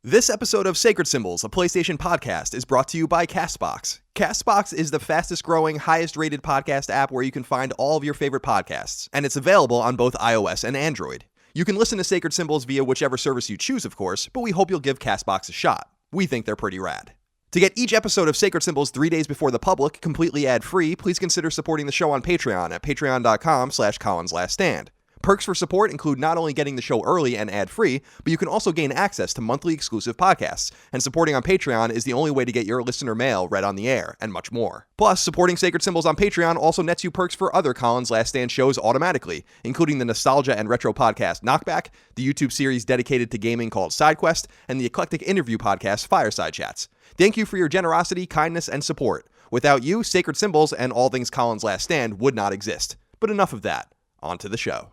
This episode of Sacred Symbols, a PlayStation podcast, is brought to you by CastBox. CastBox is the fastest growing, highest rated podcast app where you can find all of your favorite podcasts, and it's available on both iOS and Android. You can listen to Sacred Symbols via whichever service you choose, of course, but we hope you'll give CastBox a shot. We think they're pretty rad. To get each episode of Sacred Symbols 3 days before the public, completely ad-free, please consider supporting the show on Patreon at patreon.com/ColinsLastStand. Perks for support include not only getting the show early and ad-free, but you can also gain access to monthly exclusive podcasts, and supporting on Patreon is the only way to get your listener mail read on the air, and much more. Plus, supporting Sacred Symbols on Patreon also nets you perks for other Colin's Last Stand shows automatically, including the nostalgia and retro podcast Knockback, the YouTube series dedicated to gaming called SideQuest, and the eclectic interview podcast Fireside Chats. Thank you for your generosity, kindness, and support. Without you, Sacred Symbols and all things Colin's Last Stand would not exist. But enough of that. On to the show.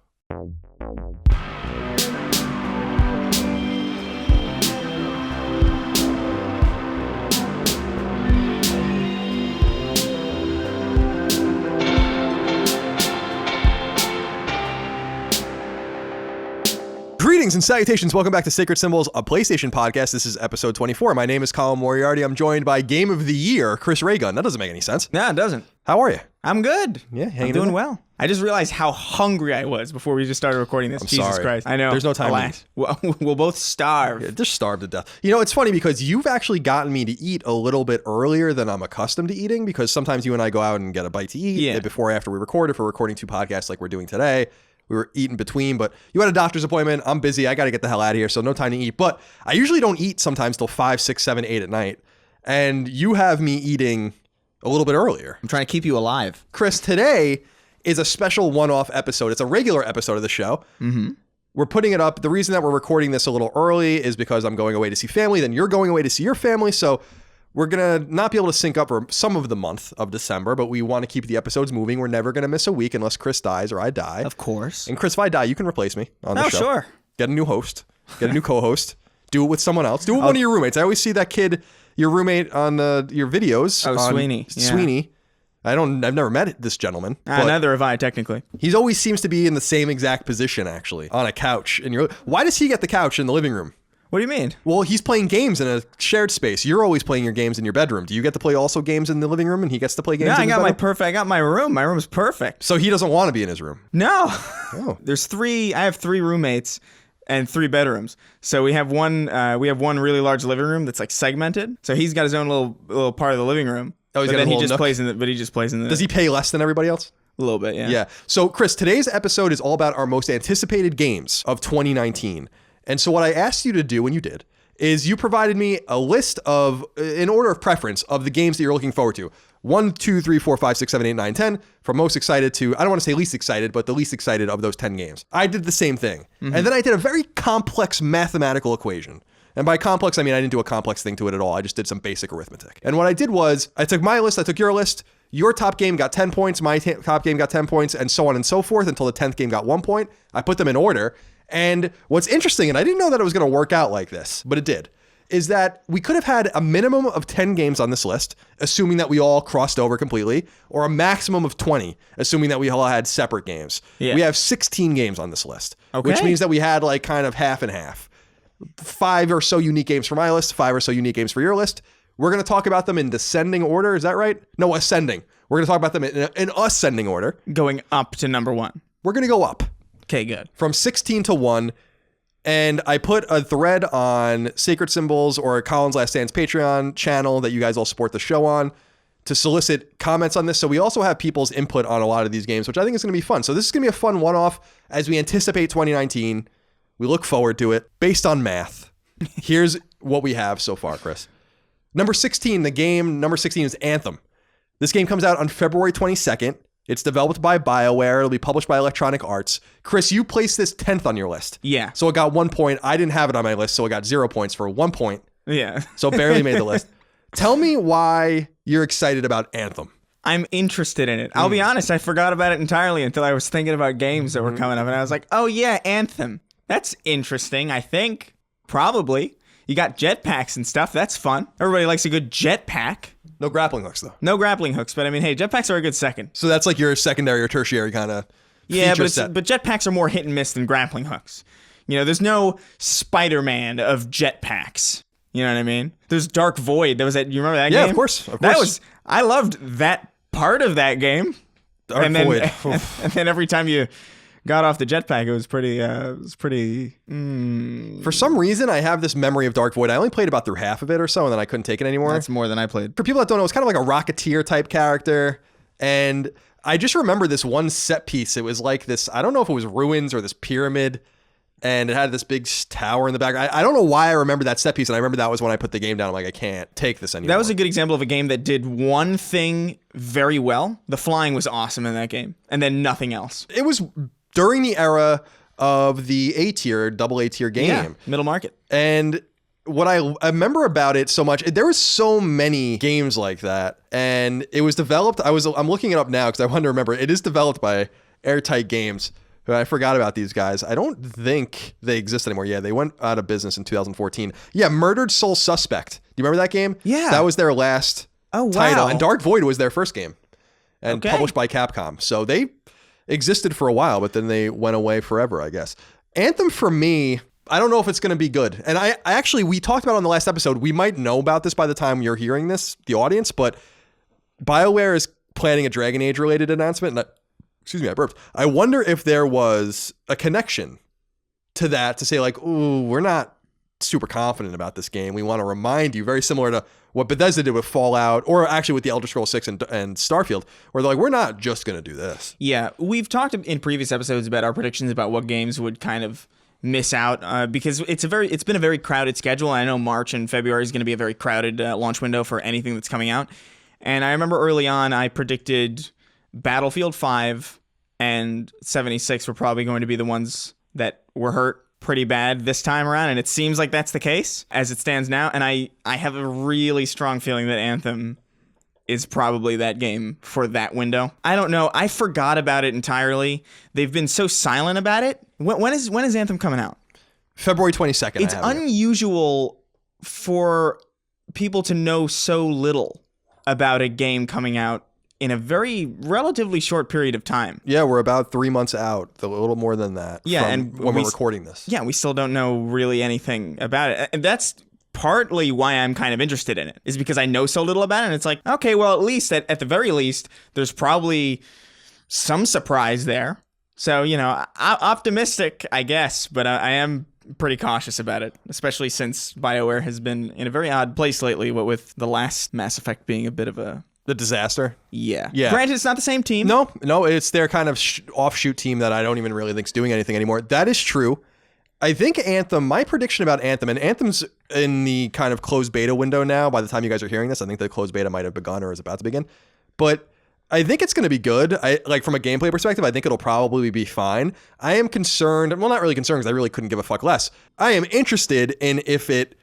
Greetings and salutations. Welcome back to Sacred Symbols, a PlayStation podcast. This is episode 24. My name is Colin Moriarty. I'm joined by Game of the Year, Chris Raygun. That doesn't make any sense. No, it doesn't. How are you? I'm good. Yeah, I'm doing well. I just realized how hungry I was before we just started recording this. I'm Jesus sorry. Christ. I know. There's no time to eat. We'll both starve. Yeah, just starved to death. You know, it's funny because you've actually gotten me to eat a little bit earlier than I'm accustomed to eating, because sometimes you and I go out and get a bite to eat before or after we record. If we're recording two podcasts like we're doing today, we were eating between, but you had a doctor's appointment. I'm busy. I got to get the hell out of here, so no time to eat. But I usually don't eat sometimes till 5, 6, 7, 8 at night. And you have me eating a little bit earlier. I'm trying to keep you alive. Chris, today is a special one-off episode. It's a regular episode of the show. Mm-hmm. We're putting it up. The reason that we're recording this a little early is because I'm going away to see family. Then you're going away to see your family. So we're going to not be able to sync up for some of the month of December, but we want to keep the episodes moving. We're never going to miss a week unless Chris dies or I die. Of course. And Chris, if I die, you can replace me on the show. Oh, sure. Get a new host. Get a new co-host. Do it with someone else. Do it with one of your roommates. I always see that kid, your roommate on your videos. Oh, Sweeney. Yeah. Sweeney. I've never met this gentleman. Neither have I, technically. He always seems to be in the same exact position, actually, on a couch. Why does he get the couch in the living room? What do you mean? Well, he's playing games in a shared space. You're always playing your games in your bedroom. Do you get to play also games in the living room, and he gets to play games in his bedroom? I got my room. My room is perfect. So he doesn't want to be in his room? No. Oh. I have 3 roommates and 3 bedrooms. So we have one really large living room that's like segmented. So he's got his own little part of the living room. Oh, he's got a little nook? He just plays in the. Does he pay less than everybody else? A little bit, yeah. Yeah. So, Chris, today's episode is all about our most anticipated games of 2019. And so what I asked you to do, when you did, is you provided me a list of, in order of preference, of the games that you're looking forward to. 1, 2, 3, 4, 5, 6, 7, 8, 9, 10. From most excited to, I don't want to say least excited, but the least excited of those 10 games. I did the same thing. Mm-hmm. And then I did a very complex mathematical equation. And by complex, I mean I didn't do a complex thing to it at all. I just did some basic arithmetic. And what I did was, I took my list, I took your list. Your top game got 10 points, my top game got 10 points, and so on and so forth until the 10th game got 1 point. I put them in order. And what's interesting, and I didn't know that it was going to work out like this, but it did, is that we could have had a minimum of 10 games on this list, assuming that we all crossed over completely, or a maximum of 20, assuming that we all had separate games. Yeah. We have 16 games on this list, which means that we had like kind of half and half. 5 or so unique games for my list, 5 or so unique games for your list. We're going to talk about them in descending order. Is that right? No, ascending. We're going to talk about them in ascending order. Going up to number 1. We're going to go up. Okay, good. From 16 to 1. And I put a thread on Sacred Symbols or Colin's Last Stand's Patreon channel that you guys all support the show on to solicit comments on this. So we also have people's input on a lot of these games, which I think is going to be fun. So this is going to be a fun one-off as we anticipate 2019. We look forward to it. Based on math, here's what we have so far, Chris. Number 16 is Anthem. This game comes out on February 22nd. It's developed by Bioware. It'll be published by Electronic Arts. Chris, you placed this 10th on your list. Yeah. So it got 1 point. I didn't have it on my list, so it got 0 points for 1 point. Yeah. So barely made the list. Tell me why you're excited about Anthem. I'm interested in it. I'll be honest, I forgot about it entirely until I was thinking about games that were coming up, and I was like, oh yeah, Anthem. That's interesting, I think. Probably. You got jetpacks and stuff. That's fun. Everybody likes a good jetpack. No grappling hooks, though. No grappling hooks, but I mean, hey, jetpacks are a good second. So that's like your secondary or tertiary kind of but jetpacks are more hit and miss than grappling hooks. You know, there's no Spider-Man of jetpacks. You know what I mean? There's Dark Void. You remember that game? Yeah, of course. I loved that part of that game. Dark Void. And then every time you got off the jetpack, it was pretty. For some reason, I have this memory of Dark Void. I only played about through half of it or so, and then I couldn't take it anymore. That's more than I played. For people that don't know, it's kind of like a Rocketeer type character. And I just remember this one set piece. It was like this, I don't know if it was ruins or this pyramid, and it had this big tower in the back. I don't know why I remember that set piece, and I remember that was when I put the game down. I'm like, I can't take this anymore. That was a good example of a game that did one thing very well. The flying was awesome in that game, and then nothing else. It was during the era of the double A tier game. Yeah, middle market. And what I remember about it so much, there was so many games like that, and it was developed. I'm looking it up now because I wanted to remember. It is developed by Airtight Games. I forgot about these guys. I don't think they exist anymore. Yeah, they went out of business in 2014. Yeah, Murdered Soul Suspect. Do you remember that game? Yeah. That was their last title. And Dark Void was their first game. And published by Capcom. So they existed for a while, but then they went away forever, I guess. Anthem for me, I don't know if it's going to be good. And I actually, we talked about it on the last episode. We might know about this by the time you're hearing this, the audience, but Bioware is planning a Dragon Age related announcement. And excuse me, I burped. I wonder if there was a connection to that to say like, ooh, we're not super confident about this game. We want to remind you, very similar to what Bethesda did with Fallout, or actually with the Elder Scrolls 6 and Starfield, where they're like, we're not just going to do this. Yeah, we've talked in previous episodes about our predictions about what games would kind of miss out because it's been a very crowded schedule. I know March and February is going to be a very crowded launch window for anything that's coming out. And I remember early on, I predicted Battlefield 5 and 76 were probably going to be the ones that were hurt pretty bad this time around, and it seems like that's the case as it stands now. And I have a really strong feeling that Anthem is probably that game for that window. I don't know. I forgot about it entirely. They've been so silent about it. When is Anthem coming out? February 22nd. It's unusual for people to know so little about a game coming out in a very relatively short period of time. Yeah, we're about 3 months out, a little more than that. Yeah, and when we're recording this. Yeah, we still don't know really anything about it. And that's partly why I'm kind of interested in it, is because I know so little about it. And it's like, okay, well, at least at the very least, there's probably some surprise there. So, you know, optimistic, I guess, but I am pretty cautious about it, especially since BioWare has been in a very odd place lately, what with the last Mass Effect being a bit of a disaster. Yeah. Granted, it's not the same team. No, it's their kind of offshoot team that I don't even really think is doing anything anymore. That is true. I think Anthem, my prediction about Anthem, and Anthem's in the kind of closed beta window now. By the time you guys are hearing this, I think the closed beta might have begun or is about to begin. But I think it's going to be good. From a gameplay perspective, I think it'll probably be fine. I am concerned, well, not really concerned because I really couldn't give a fuck less. I am interested in if it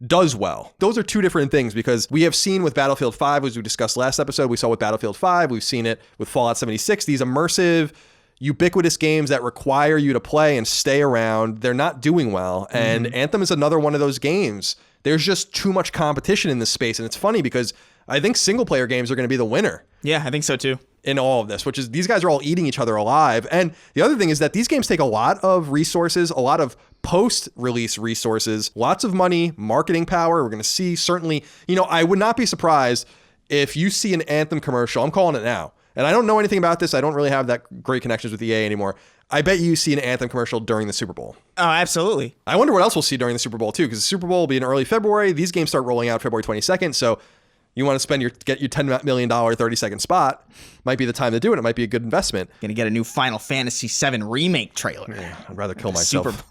does well. Those are two different things, because we have seen with Battlefield 5, as we discussed last episode, we saw with Battlefield 5, we've seen it with Fallout 76, these immersive, ubiquitous games that require you to play and stay around, they're not doing well. And Anthem is another one of those games. There's just too much competition in this space. And it's funny because I think single player games are going to be the winner. Yeah, I think so too. In all of this, which is these guys are all eating each other alive. And the other thing is that these games take a lot of resources, a lot of post-release resources, lots of money, marketing power. We're going to see certainly, I would not be surprised if you see an Anthem commercial. I'm calling it now. And I don't know anything about this. I don't really have that great connections with EA anymore. I bet you see an Anthem commercial during the Super Bowl. Oh, absolutely. I wonder what else we'll see during the Super Bowl too, because the Super Bowl will be in early February. These games start rolling out February 22nd. So you want to get your $10 million 30-second spot, might be the time to do it. It might be a good investment. Gonna get a new Final Fantasy VII remake trailer. Yeah, I'd rather kill myself.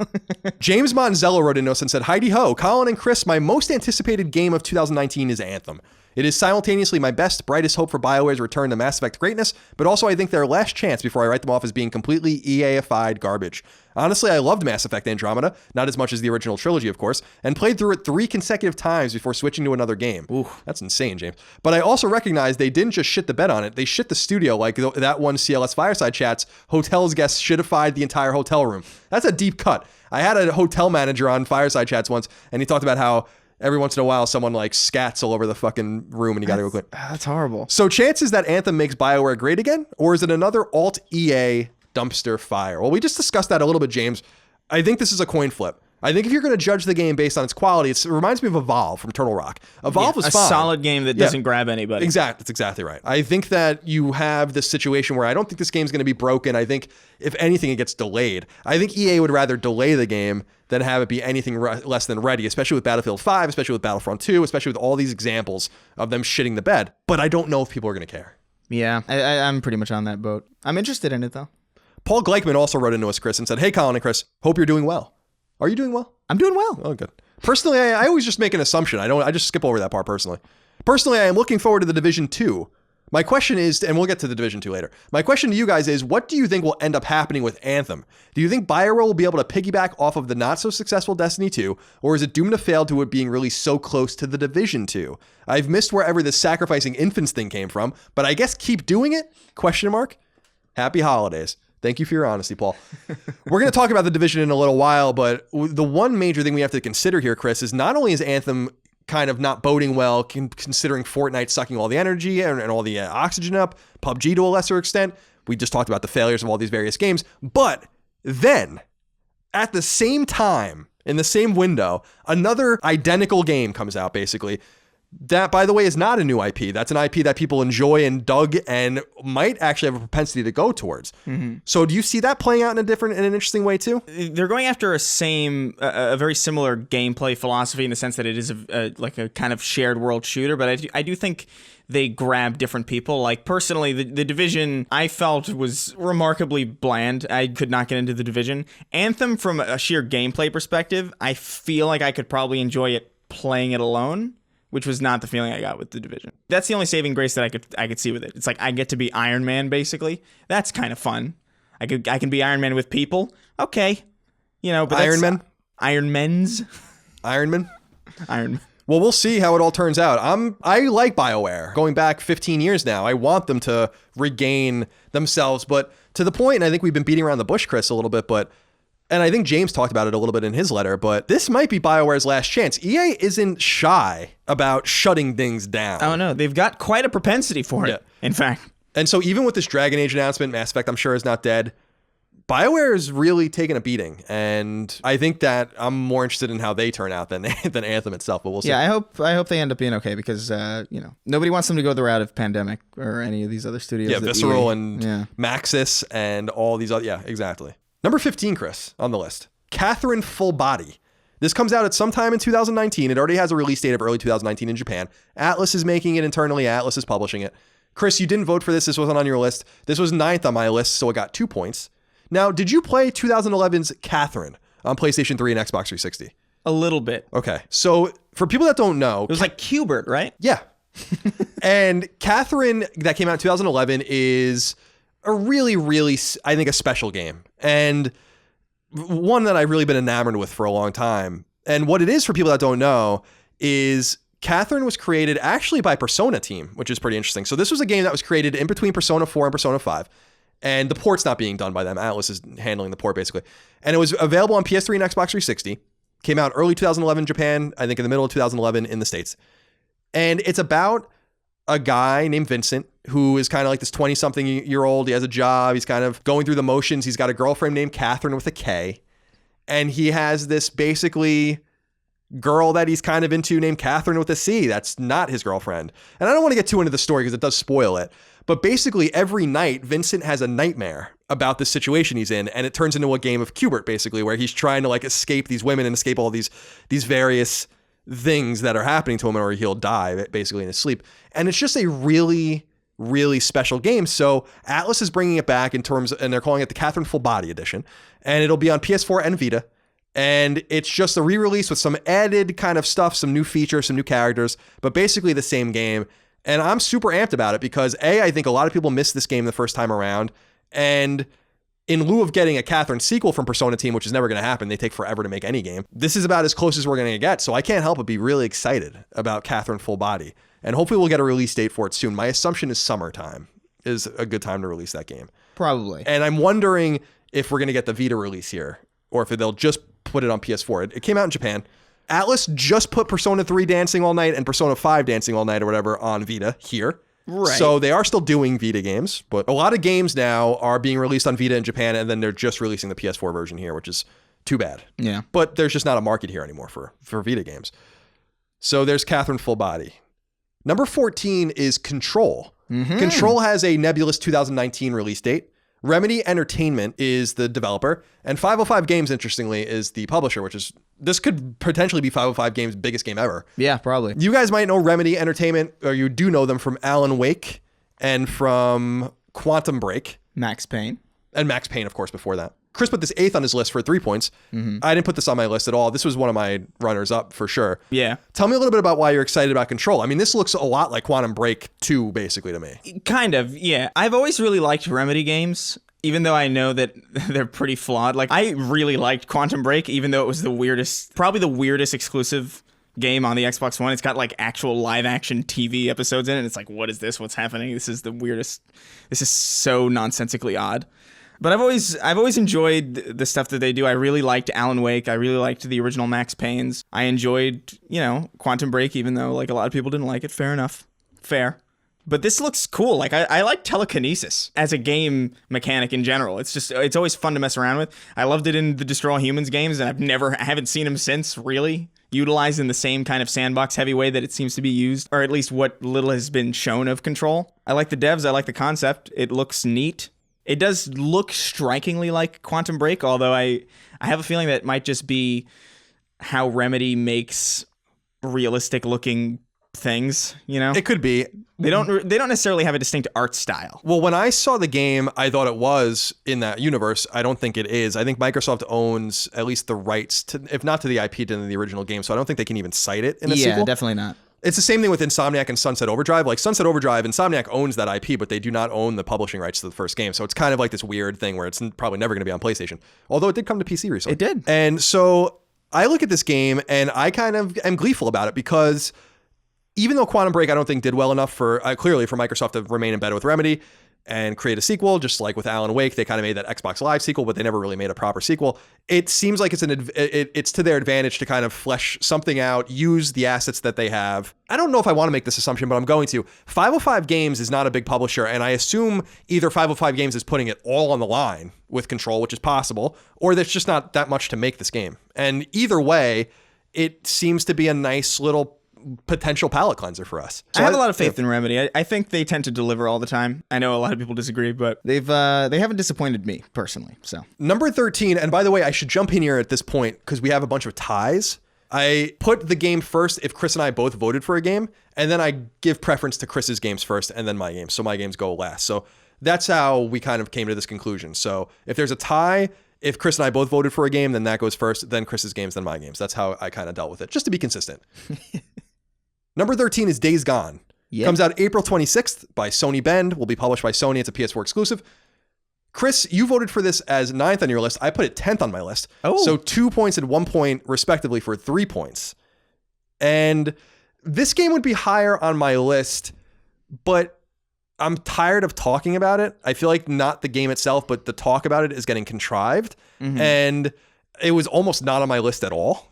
James Monzello wrote in us and said, "Heidi ho, Colin and Chris, my most anticipated game of 2019 is Anthem. It is simultaneously my best, brightest hope for BioWare's return to Mass Effect greatness, but also I think their last chance before I write them off as being completely EA-ified garbage. Honestly, I loved Mass Effect Andromeda, not as much as the original trilogy, of course, and played through it 3 consecutive times before switching to another game." Ooh, that's insane, James. But I also recognize they didn't just shit the bed on it. They shit the studio like that one CLS Fireside Chats, hotels guests shitified the entire hotel room. That's a deep cut. I had a hotel manager on Fireside Chats once, and he talked about how every once in a while, someone like scats all over the fucking room and you got to go clean. That's horrible. So chances that Anthem makes BioWare great again? Or is it another alt EA dumpster fire? Well, we just discussed that a little bit, James. I think this is a coin flip. I think if you're going to judge the game based on its quality, it reminds me of Evolve from Turtle Rock. Evolve was fine. A solid game that doesn't grab anybody. Exactly. That's exactly right. I think that you have this situation where I don't think this game's going to be broken. I think, if anything, it gets delayed. I think EA would rather delay the game than have it be anything less than ready, especially with Battlefield 5, especially with Battlefront 2, especially with all these examples of them shitting the bed. But I don't know if people are going to care. Yeah, I'm pretty much on that boat. I'm interested in it, though. Paul Gleichman also wrote into us, Chris, and said, "Hey, Colin and Chris, hope you're doing well." Are you doing well? I'm doing well. Oh, good. Personally, I always just make an assumption. I just skip over that part personally. Personally, I am looking forward to the Division 2. My question is, and we'll get to the Division 2 later. My question to you guys is, what do you think will end up happening with Anthem? Do you think Bioware will be able to piggyback off of the not-so-successful Destiny 2, or is it doomed to fail to it being really so close to the Division 2? I've missed wherever this sacrificing infants thing came from, but I guess keep doing it? Question mark. Happy holidays. Thank you for your honesty, Paul. We're going to talk about the Division in a little while, but the one major thing we have to consider here, Chris, is not only is Anthem kind of not boding well, considering Fortnite sucking all the energy and all the oxygen up, PUBG to a lesser extent. We just talked about the failures of all these various games. But then, at the same time, in the same window, another identical game comes out, basically. That, by the way, is not a new IP. That's an IP that people enjoy and dug and might actually have a propensity to go towards. Mm-hmm. So do you see that playing out in an interesting way too? They're going after a very similar gameplay philosophy in the sense that it is like a kind of shared world shooter, but I do think they grab different people. Like personally, the Division I felt was remarkably bland. I could not get into the Division. Anthem, from a sheer gameplay perspective, I feel like I could probably enjoy it playing it alone, which was not the feeling I got with the Division. That's the only saving grace that I could see with it. It's like I get to be Iron Man, basically. That's kind of fun. I can be Iron Man with people. Okay. You know, but Iron Man? Iron Men's. Iron Man? Iron Man. Well, we'll see how it all turns out. I like Bioware. Going back 15 years now, I want them to regain themselves, but to the point, and I think we've been beating around the bush, Chris, a little bit, and I think James talked about it a little bit in his letter, but this might be BioWare's last chance. EA isn't shy about shutting things down. Oh, no. They've got quite a propensity for it, in fact. And so even with this Dragon Age announcement, Mass Effect, I'm sure, is not dead. BioWare is really taking a beating. And I think that I'm more interested in how they turn out than Anthem itself, but we'll see. Yeah, I hope they end up being okay because, nobody wants them to go the route of Pandemic or any of these other studios. Yeah, Visceral and Maxis and all these other, yeah, exactly. Number 15, Chris, on the list. Catherine Full Body. This comes out at some time in 2019. It already has a release date of early 2019 in Japan. Atlas is making it internally. Atlas is publishing it. Chris, you didn't vote for this. This wasn't on your list. This was 9th on my list, so it got 2 points. Now, did you play 2011's Catherine on PlayStation 3 and Xbox 360? A little bit. Okay. So for people that don't know... It was like Qbert, right? Yeah. And Catherine, that came out in 2011, is a really, really, I think, a special game. And one that I've really been enamored with for a long time. And what it is, for people that don't know, is Catherine was created actually by Persona Team, which is pretty interesting. So this was a game that was created in between Persona 4 and Persona 5. And the port's not being done by them. Atlas is handling the port, basically. And it was available on PS3 and Xbox 360. Came out early 2011 in Japan, I think in the middle of 2011 in the States. And it's about a guy named Vincent who is kind of like this 20-something-year-old. He has a job. He's kind of going through the motions. He's got a girlfriend named Catherine with a K. And he has this basically girl that he's kind of into named Catherine with a C. That's not his girlfriend. And I don't want to get too into the story because it does spoil it. But basically every night, Vincent has a nightmare about the situation he's in. And it turns into a game of Qbert, basically, where he's trying to like escape these women and escape all these various things that are happening to him, or he'll die basically in his sleep. And it's just a really, really special game. So Atlas is bringing it back in terms, and they're calling it the Catherine Full Body Edition. And it'll be on PS4 and Vita. And it's just a re-release with some added kind of stuff, some new features, some new characters, but basically the same game. And I'm super amped about it because I think a lot of people missed this game the first time around. And in lieu of getting a Catherine sequel from Persona Team, which is never going to happen, they take forever to make any game. This is about as close as we're going to get. So I can't help but be really excited about Catherine Full Body. And hopefully we'll get a release date for it soon. My assumption is summertime is a good time to release that game. Probably. And I'm wondering if we're going to get the Vita release here or if they'll just put it on PS4. It came out in Japan. Atlas just put Persona 3 Dancing All Night and Persona 5 Dancing All Night or whatever on Vita here. Right. So they are still doing Vita games, but a lot of games now are being released on Vita in Japan, and then they're just releasing the PS4 version here, which is Too bad. Yeah. But there's just not a market here anymore for Vita games. So there's Catherine Full Body. Number 14 is Control. Control has a nebulous 2019 release date. Remedy Entertainment is the developer, and 505 Games, interestingly, is the publisher, this could potentially be 505 Games' biggest game ever. Yeah, probably. You guys might know Remedy Entertainment, or you do know them from Alan Wake and from Quantum Break. Max Payne. And Max Payne, of course, before that. Chris put this 8th on his list for 3 points. I didn't put this on my list at all. This was one of my runners up for sure. Yeah. Tell me a little bit about why you're excited about Control. I mean, this looks a lot like Quantum Break 2, basically, to me. Kind of, yeah. I've always really liked Remedy games, even though I know that they're pretty flawed. Like, I really liked Quantum Break, even though it was probably the weirdest exclusive game on the Xbox One. It's got like actual live action TV episodes in it. It's like, what is this? What's happening? This is the weirdest. This is so nonsensically odd. But I've always enjoyed the stuff that they do. I really liked Alan Wake. I really liked the original Max Paynes. I enjoyed, Quantum Break, even though like a lot of people didn't like it. Fair enough. Fair. But this looks cool. Like I like telekinesis as a game mechanic in general. It's always fun to mess around with. I loved it in the Destroy All Humans games, and I haven't seen them since, really, utilized in the same kind of sandbox heavy way that it seems to be used, or at least what little has been shown of Control. I like the devs. I like the concept. It looks neat. It does look strikingly like Quantum Break, although I have a feeling that it might just be how Remedy makes realistic looking things, It could be. They don't necessarily have a distinct art style. Well, when I saw the game, I thought it was in that universe. I don't think it is. I think Microsoft owns at least the rights to, if not to the IP, to the original game. So I don't think they can even cite it in a sequel. Yeah, definitely not. It's the same thing with Insomniac and Sunset Overdrive. Like Sunset Overdrive, Insomniac owns that IP, but they do not own the publishing rights to the first game. So it's kind of like this weird thing where it's probably never going to be on PlayStation. Although it did come to PC recently. It did. And so I look at this game and I kind of am gleeful about it because even though Quantum Break I don't think did well enough clearly for Microsoft to remain in bed with Remedy and create a sequel, just like with Alan Wake, they kind of made that Xbox Live sequel, but they never really made a proper sequel. It seems like it's to their advantage to kind of flesh something out, use the assets that they have. I don't know if I want to make this assumption, but I'm going to. 505 Games is not a big publisher, and I assume either 505 Games is putting it all on the line with Control, which is possible, or there's just not that much to make this game. And either way, it seems to be a nice little potential palate cleanser for us. So I have a lot of faith in Remedy. I think they tend to deliver all the time. I know a lot of people disagree, but they haven't disappointed me personally. So number 13, and by the way, I should jump in here at this point because we have a bunch of ties. I put the game first if Chris and I both voted for a game, and then I give preference to Chris's games first and then my games. So my games go last. So that's how we kind of came to this conclusion. So if there's a tie, if Chris and I both voted for a game, then that goes first, then Chris's games, then my games. That's how I kind of dealt with it, just to be consistent. Number 13 is Days Gone. Yep. Comes out April 26th by Sony Bend. Will be published by Sony. It's a PS4 exclusive. Chris, you voted for this as 9th on your list. I put it 10th on my list. Oh. So 2 points and 1 point, respectively, for 3 points. And this game would be higher on my list, but I'm tired of talking about it. I feel like not the game itself, but the talk about it is getting contrived. Mm-hmm. And it was almost not on my list at all.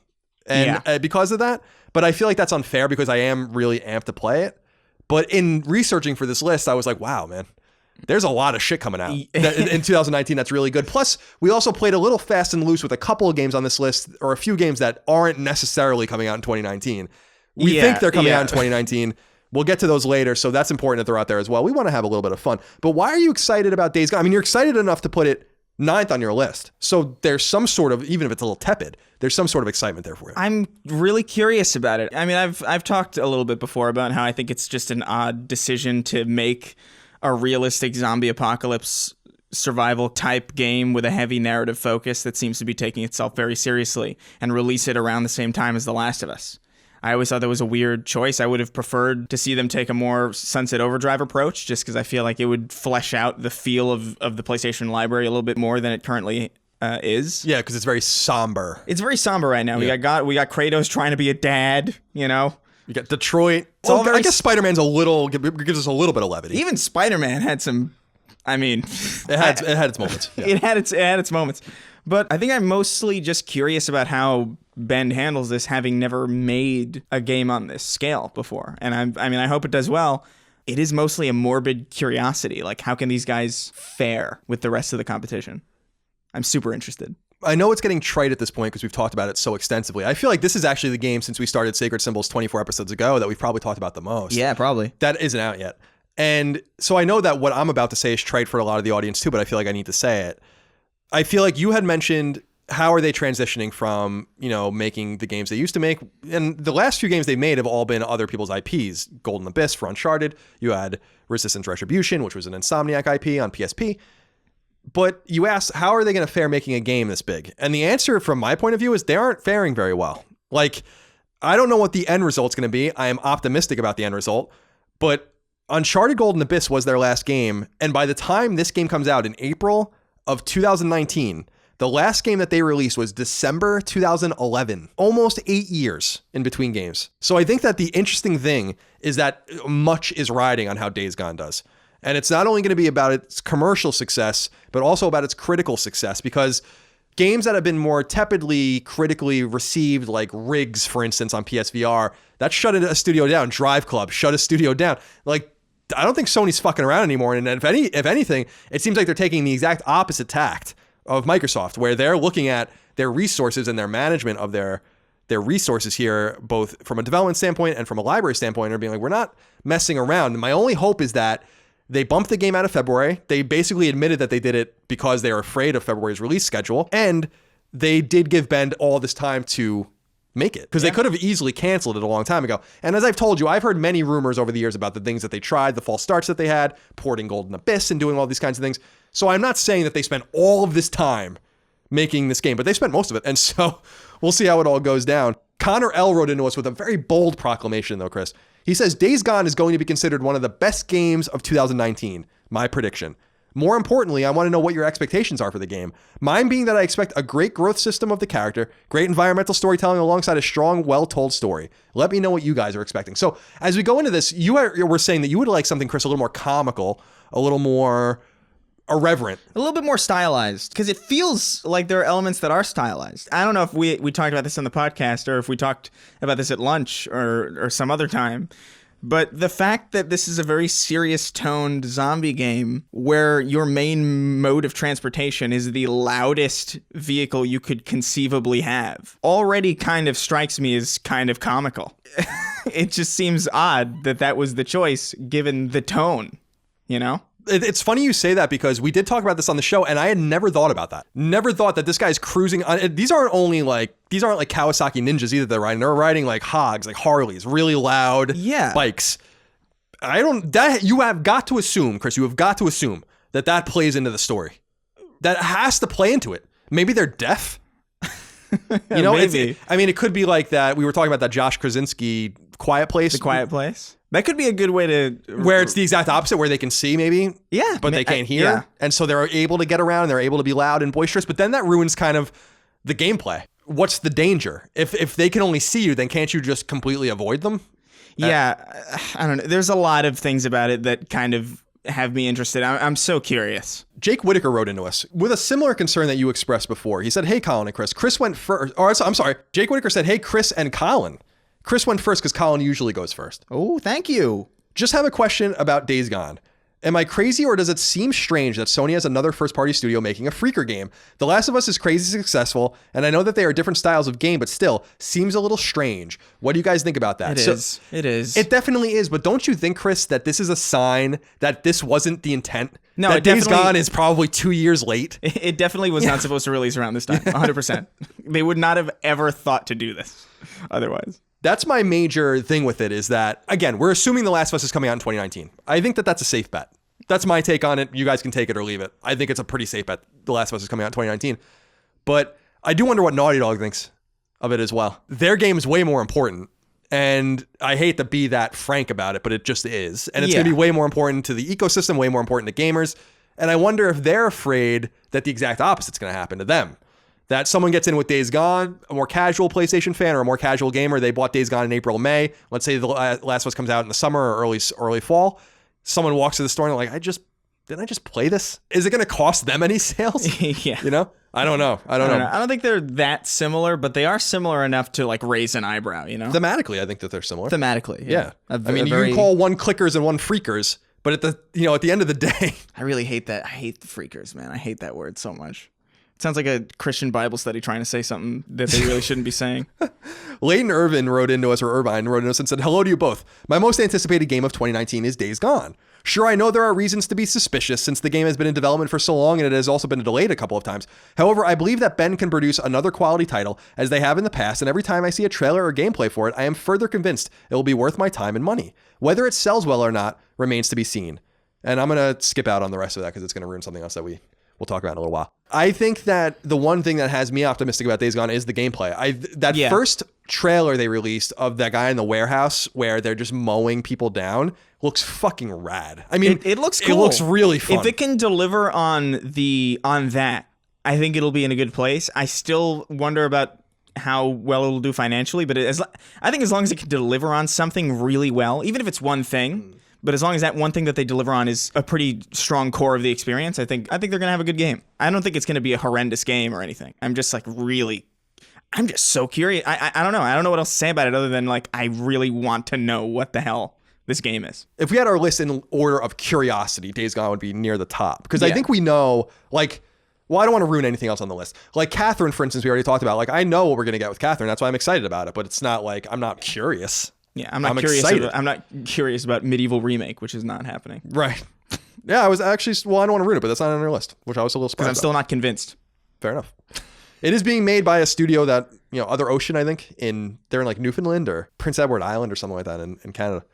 And because of that, but I feel like that's unfair because I am really amped to play it. But in researching for this list, I was like, wow, man, there's a lot of shit coming out in 2019 that's really good. Plus, we also played a little fast and loose with a couple of games on this list, or a few games that aren't necessarily coming out in 2019. We think they're coming out in 2019. We'll get to those later, so that's important that they're out there as well. We want to have a little bit of fun. But why are you excited about Days Gone? I mean, you're excited enough to put it 9th on your list. So there's some sort of, even if it's a little tepid, there's some sort of excitement there for you. I'm really curious about it. I mean, I've talked a little bit before about how I think it's just an odd decision to make a realistic zombie apocalypse survival type game with a heavy narrative focus that seems to be taking itself very seriously and release it around the same time as The Last of Us. I always thought that was a weird choice. I would have preferred to see them take a more Sunset Overdrive approach, just because I feel like it would flesh out the feel of the PlayStation library a little bit more than it currently is. Yeah, because it's very somber. It's very somber right now. Yeah. We got Kratos trying to be a dad, You got Detroit. I guess Spider-Man's gives us a little bit of levity. Even Spider-Man had some. I mean, it had its moments. Yeah. It had its moments. But I think I'm mostly just curious about how Bend handles this, having never made a game on this scale before. And I hope it does well. It is mostly a morbid curiosity. Like, how can these guys fare with the rest of the competition? I'm super interested. I know it's getting trite at this point because we've talked about it so extensively. I feel like this is actually the game since we started Sacred Symbols 24 episodes ago that we've probably talked about the most. Yeah, probably. That isn't out yet. And so I know that what I'm about to say is trite for a lot of the audience too, but I feel like I need to say it. I feel like you had mentioned how are they transitioning from, making the games they used to make? And the last few games they made have all been other people's IPs. Golden Abyss for Uncharted. You had Resistance Retribution, which was an Insomniac IP on PSP. But you asked, how are they going to fare making a game this big? And the answer from my point of view is they aren't faring very well. Like, I don't know what the end result's going to be. I am optimistic about the end result. But Uncharted Golden Abyss was their last game. And by the time this game comes out in April of 2019, the last game that they released was December 2011, almost 8 years in between games. So I think that the interesting thing is that much is riding on how Days Gone does. And it's not only going to be about its commercial success, but also about its critical success, because games that have been more tepidly critically received, like Riggs, for instance, on PSVR, that shut a studio down. Drive Club shut a studio down. Like, I don't think Sony's fucking around anymore. And if anything, it seems like they're taking the exact opposite tact of Microsoft, where they're looking at their resources and their management of their resources here, both from a development standpoint and from a library standpoint, are being like, we're not messing around. And my only hope is that they bumped the game out of February. They basically admitted that they did it because they were afraid of February's release schedule. And they did give Bend all this time to make it, because they could have easily canceled it a long time ago. And as I've told you, I've heard many rumors over the years about the things that they tried, the false starts that they had, porting Golden Abyss and doing all these kinds of things. So I'm not saying that they spent all of this time making this game, but they spent most of it. And so we'll see how it all goes down. Connor L. wrote into us with a very bold proclamation, though, Chris. He says, Days Gone is going to be considered one of the best games of 2019. My prediction. More importantly, I want to know what your expectations are for the game. Mine being that I expect a great growth system of the character, great environmental storytelling alongside a strong, well-told story. Let me know what you guys are expecting. So as we go into this, you were saying that you would like something, Chris, a little more comical, a little more irreverent, a little bit more stylized, because it feels like there are elements that are stylized. I don't know if we talked about this on the podcast or if we talked about this at lunch or some other time, but the fact that this is a very serious toned zombie game where your main mode of transportation is the loudest vehicle you could conceivably have already kind of strikes me as kind of comical. It just seems odd that was the choice given the tone, It's funny you say that, because we did talk about this on the show, and I had never thought about that. Never thought that this guy's cruising on. These aren't like Kawasaki Ninjas either. They're riding. They're riding like Hogs, like Harleys, really loud bikes. You have got to assume, Chris, that plays into the story. That has to play into it. Maybe they're deaf. Maybe. It could be like that. We were talking about that Josh Krasinski Quiet Place. The Quiet Place. That could be a good way to... Where it's the exact opposite, where they can see maybe, but they can't hear. Yeah. And so they're able to get around, and they're able to be loud and boisterous, but then that ruins kind of the gameplay. What's the danger? If they can only see you, then can't you just completely avoid them? Yeah, I don't know. There's a lot of things about it that kind of have me interested. I'm so curious. Jake Whitaker wrote into us with a similar concern that you expressed before. He said, hey, Colin and Chris. Chris went first. Or I'm sorry. Jake Whitaker said, hey, Chris and Colin. Chris went first because Colin usually goes first. Oh, thank you. Just have a question about Days Gone. Am I crazy, or does it seem strange that Sony has another first-party studio making a Freaker game? The Last of Us is crazy successful, and I know that they are different styles of game, but still, seems a little strange. What do you guys think about that? It is. It definitely is, but don't you think, Chris, that this is a sign that this wasn't the intent? No, that Days Gone is probably 2 years late? It definitely was not supposed to release around this time, 100%. They would not have ever thought to do this otherwise. That's my major thing with it, is that, again, we're assuming The Last of Us is coming out in 2019. I think that that's a safe bet. That's my take on it. You guys can take it or leave it. I think it's a pretty safe bet. The Last of Us is coming out in 2019. But I do wonder what Naughty Dog thinks of it as well. Their game is way more important. And I hate to be that frank about it, but it just is. And it's going to be way more important to the ecosystem, way more important to gamers. And I wonder if they're afraid that the exact opposite's going to happen to them. That someone gets in with Days Gone, a more casual PlayStation fan or a more casual gamer, they bought Days Gone in April, May. Let's say The Last of Us comes out in the summer or early fall. Someone walks to the store and they're like, didn't I just play this? Is it going to cost them any sales? Yeah. I don't know. I don't know. I don't think they're that similar, but they are similar enough to like raise an eyebrow, Thematically, I think that they're similar. Thematically. Yeah. You can call one clickers and one freakers, but at the end of the day. I really hate that. I hate the freakers, man. I hate that word so much. Sounds like a Christian Bible study trying to say something that they really shouldn't be saying. Leighton Irvine wrote into us and said, hello to you both. My most anticipated game of 2019 is Days Gone. Sure, I know there are reasons to be suspicious since the game has been in development for so long and it has also been delayed a couple of times. However, I believe that Ben can produce another quality title as they have in the past, and every time I see a trailer or gameplay for it, I am further convinced it will be worth my time and money. Whether it sells well or not remains to be seen. And I'm going to skip out on the rest of that because it's going to ruin something else that we'll talk about in a little while. I think that the one thing that has me optimistic about Days Gone is the gameplay. First trailer they released of that guy in the warehouse where they're just mowing people down looks fucking rad. I mean, it looks cool. It looks really fun. If it can deliver on that, I think it'll be in a good place. I still wonder about how well it'll do financially, but I think as long as it can deliver on something really well, even if it's one thing, but as long as that one thing that they deliver on is a pretty strong core of the experience, I think they're going to have a good game. I don't think it's going to be a horrendous game or anything. I'm just so curious. I don't know. I don't know what else to say about it other than I really want to know what the hell this game is. If we had our list in order of curiosity, Days Gone would be near the top. Because I think we know, well, I don't want to ruin anything else on the list. Like Catherine, for instance, we already talked about. I know what we're going to get with Catherine. That's why I'm excited about it. But it's not I'm not curious. Yeah, I'm not curious about Medieval Remake, which is not happening. Right. Yeah, I was actually, I don't want to ruin it, but that's not on our list, which I was a little surprised because I'm still not convinced. Fair enough. It is being made by a studio that, Other Ocean, I think, they're in Newfoundland or Prince Edward Island or something like that in Canada.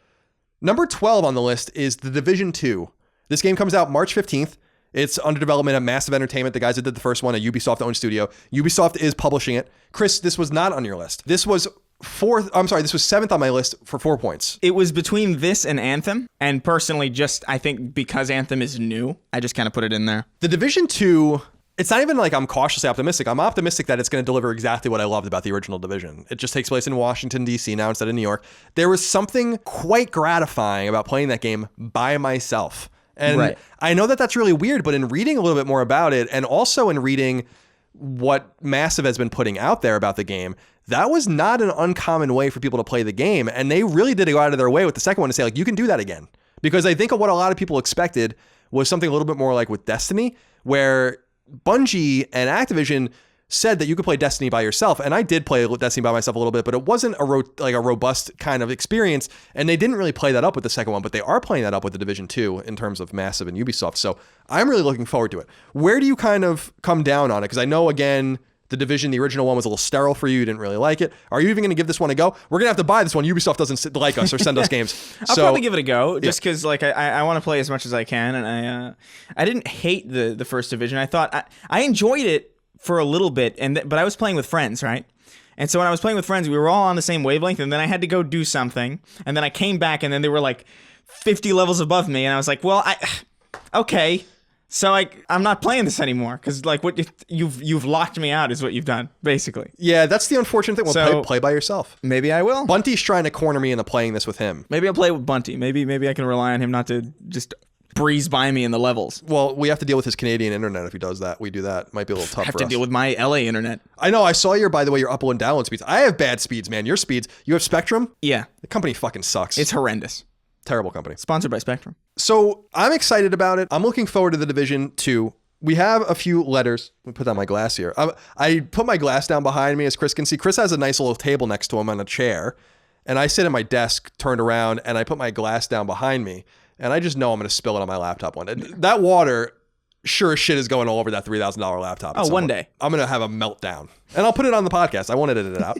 Number 12 on the list is The Division 2. This game comes out March 15th. It's under development at Massive Entertainment, the guys that did the first one, a Ubisoft-owned studio. Ubisoft is publishing it. Chris, this was not on your list. This was seventh on my list for 4 points. It was between this and Anthem, and personally, I think because Anthem is new, I just kind of put it in there. The Division 2, it's not even I'm cautiously optimistic. I'm optimistic that it's going to deliver exactly what I loved about the original Division. It just takes place in Washington, D.C. now instead of New York. There was something quite gratifying about playing that game by myself. And I know that that's really weird, but in reading a little bit more about it, and also in reading what Massive has been putting out there about the game, that was not an uncommon way for people to play the game. And they really did go out of their way with the second one to say, you can do that again. Because I think of what a lot of people expected was something a little bit more like with Destiny, where Bungie and Activision said that you could play Destiny by yourself. And I did play Destiny by myself a little bit, but it wasn't a robust kind of experience. And they didn't really play that up with the second one, but they are playing that up with the Division 2 in terms of Massive and Ubisoft. So I'm really looking forward to it. Where do you kind of come down on it? Because I know, again, the Division, the original one, was a little sterile for you. You didn't really like it. Are you even going to give this one a go? We're going to have to buy this one. Ubisoft doesn't like us or send us games. I'll probably give it a go just because I want to play as much as I can. And I didn't hate the first Division. I thought I enjoyed it for a little bit, but I was playing with friends, right? And so when I was playing with friends, we were all on the same wavelength, and then I had to go do something, and then I came back, and then they were 50 levels above me, and I was like, well, okay, so I'm not playing this anymore, because what you've locked me out is what you've done, basically. Yeah, that's the unfortunate thing. Well, play by yourself. Maybe I will. Bunty's trying to corner me into playing this with him. Maybe I'll play with Bunty. Maybe I can rely on him not to just breeze by me in the levels. Well, we have to deal with his Canadian internet if he does that. We do that. Might be a little tough for us. I have to deal with my LA internet. I know. I saw your upload and download speeds. I have bad speeds, man. Your speeds. You have Spectrum? Yeah. The company fucking sucks. It's horrendous. Terrible company. Sponsored by Spectrum. So I'm excited about it. I'm looking forward to the Division 2. We have a few letters. Let me put down my glass here. I put my glass down behind me, as Chris can see. Chris has a nice little table next to him on a chair. And I sit at my desk, turned around, and I put my glass down behind me. And I just know I'm going to spill it on my laptop one day. That water, sure as shit, is going all over that $3,000 laptop. Oh, one day. I'm going to have a meltdown. And I'll put it on the podcast. I won't edit it out.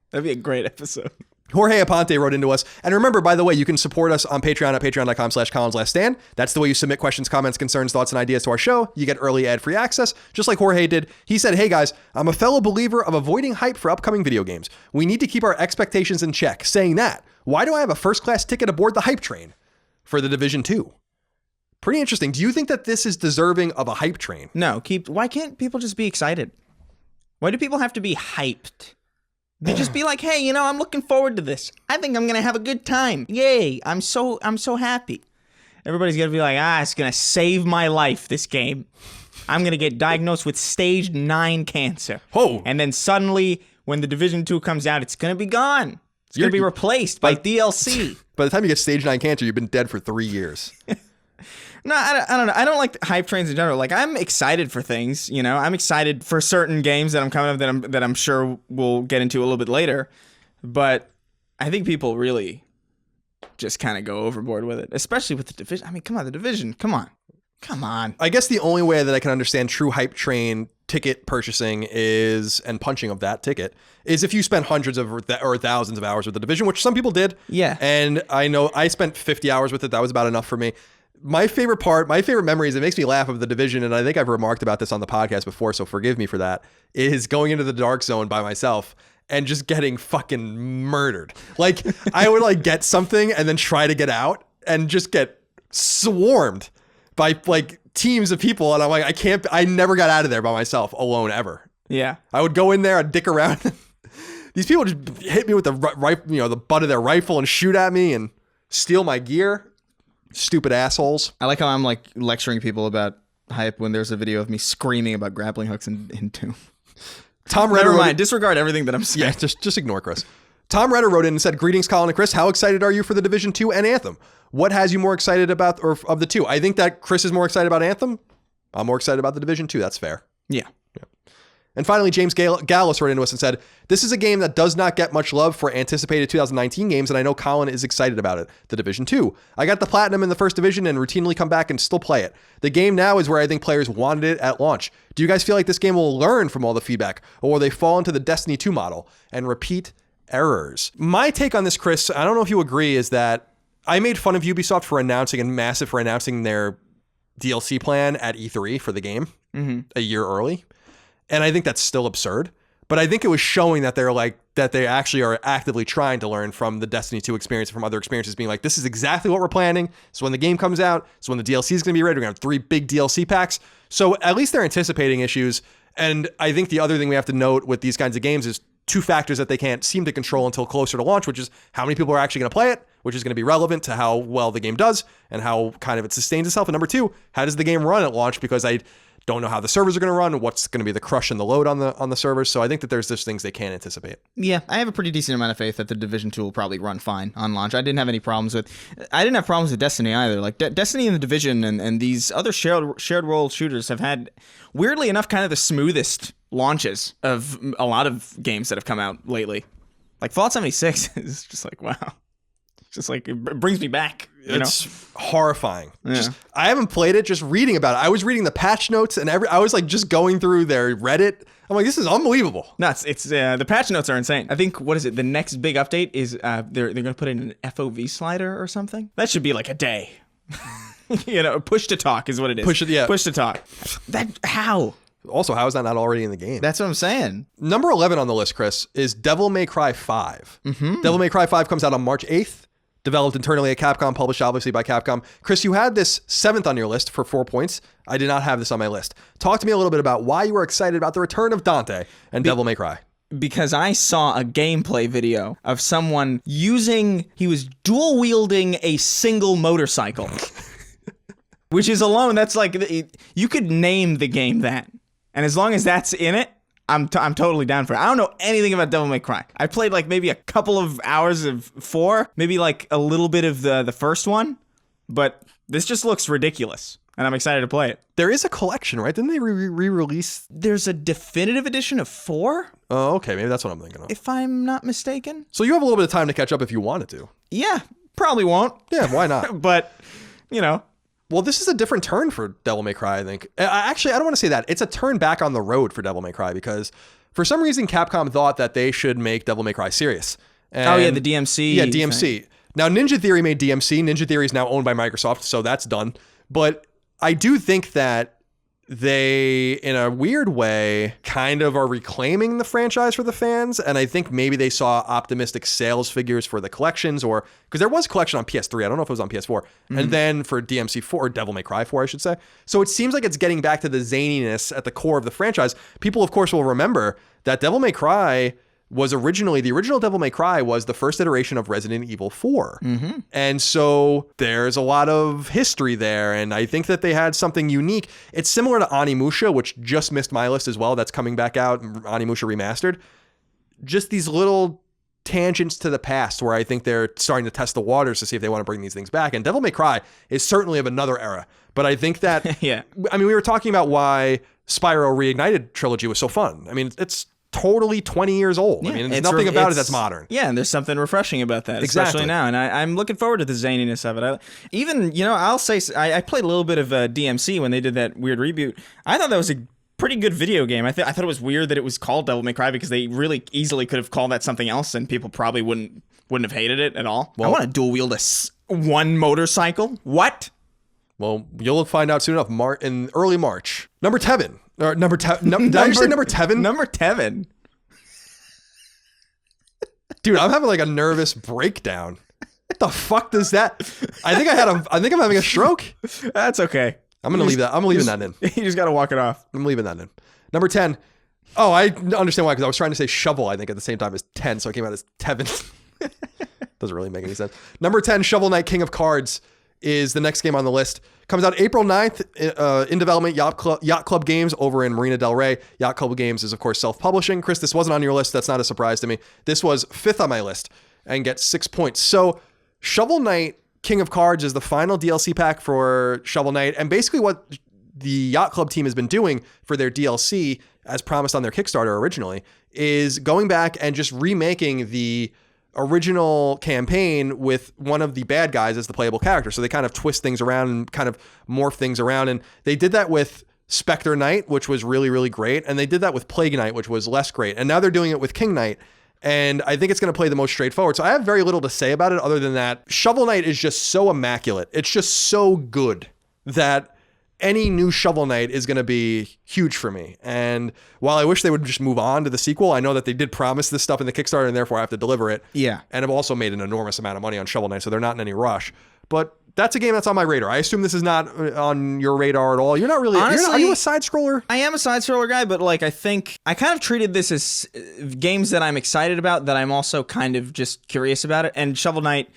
That'd be a great episode. Jorge Aponte wrote into us. And remember, by the way, you can support us on Patreon at patreon.com/ColinsLastStand. That's the way you submit questions, comments, concerns, thoughts, and ideas to our show. You get early ad-free access, just like Jorge did. He said, hey guys, I'm a fellow believer of avoiding hype for upcoming video games. We need to keep our expectations in check. Saying that, why do I have a first-class ticket aboard the hype train for the Division 2? Pretty interesting. Do you think that this is deserving of a hype train? No. Why can't people just be excited? Why do people have to be hyped? They just be like, hey, I'm looking forward to this. I think I'm gonna have a good time. Yay! I'm so happy. Everybody's gonna be like, it's gonna save my life. This game. I'm gonna get diagnosed with stage 9 cancer. Oh! And then suddenly, when the Division 2 comes out, it's gonna be gone. It's gonna be replaced by DLC. By the time you get stage 9 cancer, you've been dead for 3 years. No, I don't know. I don't like hype trains in general. Like, I'm excited for things, you know. I'm excited for certain games that I'm coming up that I'm sure we'll get into a little bit later. But I think people really just kind of go overboard with it, especially with the Division. I mean, come on, the Division. Come on. I guess the only way that I can understand true hype train ticket purchasing and punching of that ticket is if you spend hundreds of or thousands of hours with the Division, which some people did. Yeah. And I know I spent 50 hours with it. That was about enough for me. My favorite memories, it makes me laugh of the Division, and I think I've remarked about this on the podcast before, so forgive me for that, is going into the dark zone by myself and just getting fucking murdered. Like, I would like get something and then try to get out and just get swarmed by like teams of people, and I'm like, I never got out of there by myself alone ever. Yeah. I would go in there, I'd dick around. These people just hit me with the the butt of their rifle and shoot at me and steal my gear. Stupid assholes. I like how I'm like lecturing people about hype when there's a video of me screaming about grappling hooks in Doom. Tom Redder Never mind. Disregard everything that I'm saying. Yeah, just ignore Chris. Tom Redder wrote in and said, "Greetings, Colin and Chris. How excited are you for the Division 2 and Anthem? What has you more excited about or of the two?" I think that Chris is more excited about Anthem. I'm more excited about the Division 2. That's fair. Yeah. And finally, James Gallus wrote into us and said, "This is a game that does not get much love for anticipated 2019 games, and I know Colin is excited about it. The Division 2. I got the Platinum in the first Division and routinely come back and still play it. The game now is where I think players wanted it at launch. Do you guys feel like this game will learn from all the feedback, or will they fall into the Destiny 2 model and repeat errors?" My take on this, Chris, I don't know if you agree, is that I made fun of Ubisoft for announcing their DLC plan at E3 for the game a year early. And I think that's still absurd. But I think it was showing that they actually are actively trying to learn from the Destiny 2 experience, from other experiences, being like, this is exactly what we're planning. So when the game comes out, so when the DLC is going to be ready, we're going to have 3 big DLC packs. So at least they're anticipating issues. And I think the other thing we have to note with these kinds of games is 2 factors that they can't seem to control until closer to launch, which is how many people are actually going to play it, which is going to be relevant to how well the game does and how kind of it sustains itself. And number 2, how does the game run at launch? Because I don't know how the servers are going to run, what's going to be the crush and the load on the servers. So I think that there's just things they can't anticipate. Yeah, I have a pretty decent amount of faith that the Division 2 will probably run fine on launch. I didn't have problems with Destiny either. Like Destiny and the Division and these other shared world shooters have had, weirdly enough, kind of the smoothest launches of a lot of games that have come out lately. Like Fallout 76 is just like, wow. Just like, it brings me back. It's horrifying. Yeah. I haven't played it, just reading about it. I was reading the patch notes and I was like just going through their Reddit. I'm like, this is unbelievable. No, it's the patch notes are insane. I think, what is it? The next big update is they're going to put in an FOV slider or something. That should be like a day. Push to talk is what it is. Push to talk. How? Also, how is that not already in the game? That's what I'm saying. Number 11 on the list, Chris, is Devil May Cry 5. Devil May Cry 5 comes out on March 8th. Developed internally at Capcom, published obviously by Capcom. Chris, you had this 7th on your list for 4 points. I did not have this on my list. Talk to me a little bit about why you were excited about the return of Dante and Devil May Cry. Because I saw a gameplay video of someone he was dual wielding a single motorcycle. Which is alone, that's like, you could name the game that. And as long as that's in it, I'm totally down for it. I don't know anything about Devil May Cry. I played like maybe a couple of hours of 4, maybe like a little bit of the first one, but this just looks ridiculous, and I'm excited to play it. There is a collection, right? Didn't they re-release? There's a definitive edition of 4? Oh, okay. Maybe that's what I'm thinking of. If I'm not mistaken. So you have a little bit of time to catch up if you wanted to. Yeah, probably won't. Yeah, why not? But, Well, this is a different turn for Devil May Cry, I think. Actually, I don't want to say that. It's a turn back on the road for Devil May Cry because for some reason, Capcom thought that they should make Devil May Cry serious. And, the DMC. Yeah, DMC. Thing. Now, Ninja Theory made DMC. Ninja Theory is now owned by Microsoft, so that's done. But I do think that they, in a weird way, kind of are reclaiming the franchise for the fans. And I think maybe they saw optimistic sales figures for the collections, or because there was a collection on PS3. I don't know if it was on PS4. And then for DMC4, or Devil May Cry 4, I should say. So it seems like it's getting back to the zaniness at the core of the franchise. People, of course, will remember that Devil May Cry was the original Devil May Cry was the first iteration of Resident Evil 4. And so there's a lot of history there. And I think that they had something unique. It's similar to Onimusha, which just missed my list as well. That's coming back out, Onimusha Remastered. Just these little tangents to the past where I think they're starting to test the waters to see if they want to bring these things back. And Devil May Cry is certainly of another era. But I think that, Yeah. I mean, we were talking about why Spyro Reignited trilogy was so fun. I mean, it's totally 20 years old. I mean, there's nothing about it that's modern. Yeah, and there's something refreshing about that, Exactly. especially now. And I'm looking forward to the zaniness of it. I'll say, I played a little bit of DMC when they did that weird reboot. I thought that was a pretty good video game. I thought it was weird that it was called Devil May Cry because they really easily could have called that something else and people probably wouldn't have hated it at all. Well, I want to dual wield one motorcycle. What? Well, you'll find out soon enough. In early March. Number 10. Or number 10. Did I just say number 10? Number 10. Dude, I'm having like a nervous breakdown. What the fuck does that? I think I'm having a stroke. That's okay. I'm gonna leave that. I'm leaving that in. You just gotta walk it off. I'm leaving that in. Number 10. Oh, I understand why, because I was trying to say shovel, I think, at the same time as 10, so it came out as Tevin. Doesn't really make any sense. Number 10, Shovel Knight King of Cards is the next game on the list. Comes out April 9th, in development, Yacht Club Games over in Marina Del Rey. Yacht Club Games is, of course, self-publishing. Chris, this wasn't on your list. That's not a surprise to me. This was 5th on my list and gets 6 points. So Shovel Knight King of Cards is the final DLC pack for Shovel Knight. And basically what the Yacht Club team has been doing for their DLC, as promised on their Kickstarter originally, is going back and just remaking the original campaign with one of the bad guys as the playable character. So they kind of twist things around and kind of morph things around. And they did that with Spectre Knight, which was really, really great. And they did that with Plague Knight, which was less great. And now they're doing it with King Knight. And I think it's going to play the most straightforward. So I have very little to say about it other than that Shovel Knight is just so immaculate. It's just so good that any new Shovel Knight is going to be huge for me. And while I wish they would just move on to the sequel, I know that they did promise this stuff in the Kickstarter and therefore I have to deliver it. Yeah. And have also made an enormous amount of money on Shovel Knight, so they're not in any rush. But that's a game that's on my radar. I assume this is not on your radar at all. You're not really... Honestly, are you a side scroller? I am a side scroller guy, but like I think I kind of treated this as games that I'm excited about that I'm also kind of just curious about it. And Shovel Knight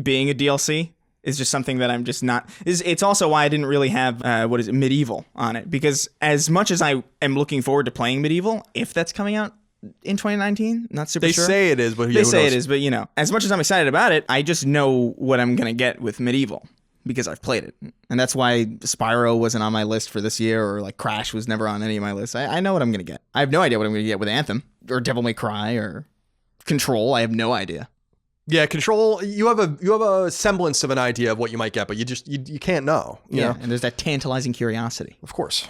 being a DLC is just something that I'm just not... It's also why I didn't really have, Medieval on it. Because as much as I am looking forward to playing Medieval, if that's coming out in 2019, not super sure. They say it is, but They say it is, but as much as I'm excited about it, I just know what I'm going to get with Medieval because I've played it. And that's why Spyro wasn't on my list for this year, or like Crash was never on any of my lists. I know what I'm going to get. I have no idea what I'm going to get with Anthem or Devil May Cry or Control. I have no idea. Yeah, Control, you have a semblance of an idea of what you might get, but you can't know. You know? And there's that tantalizing curiosity. Of course.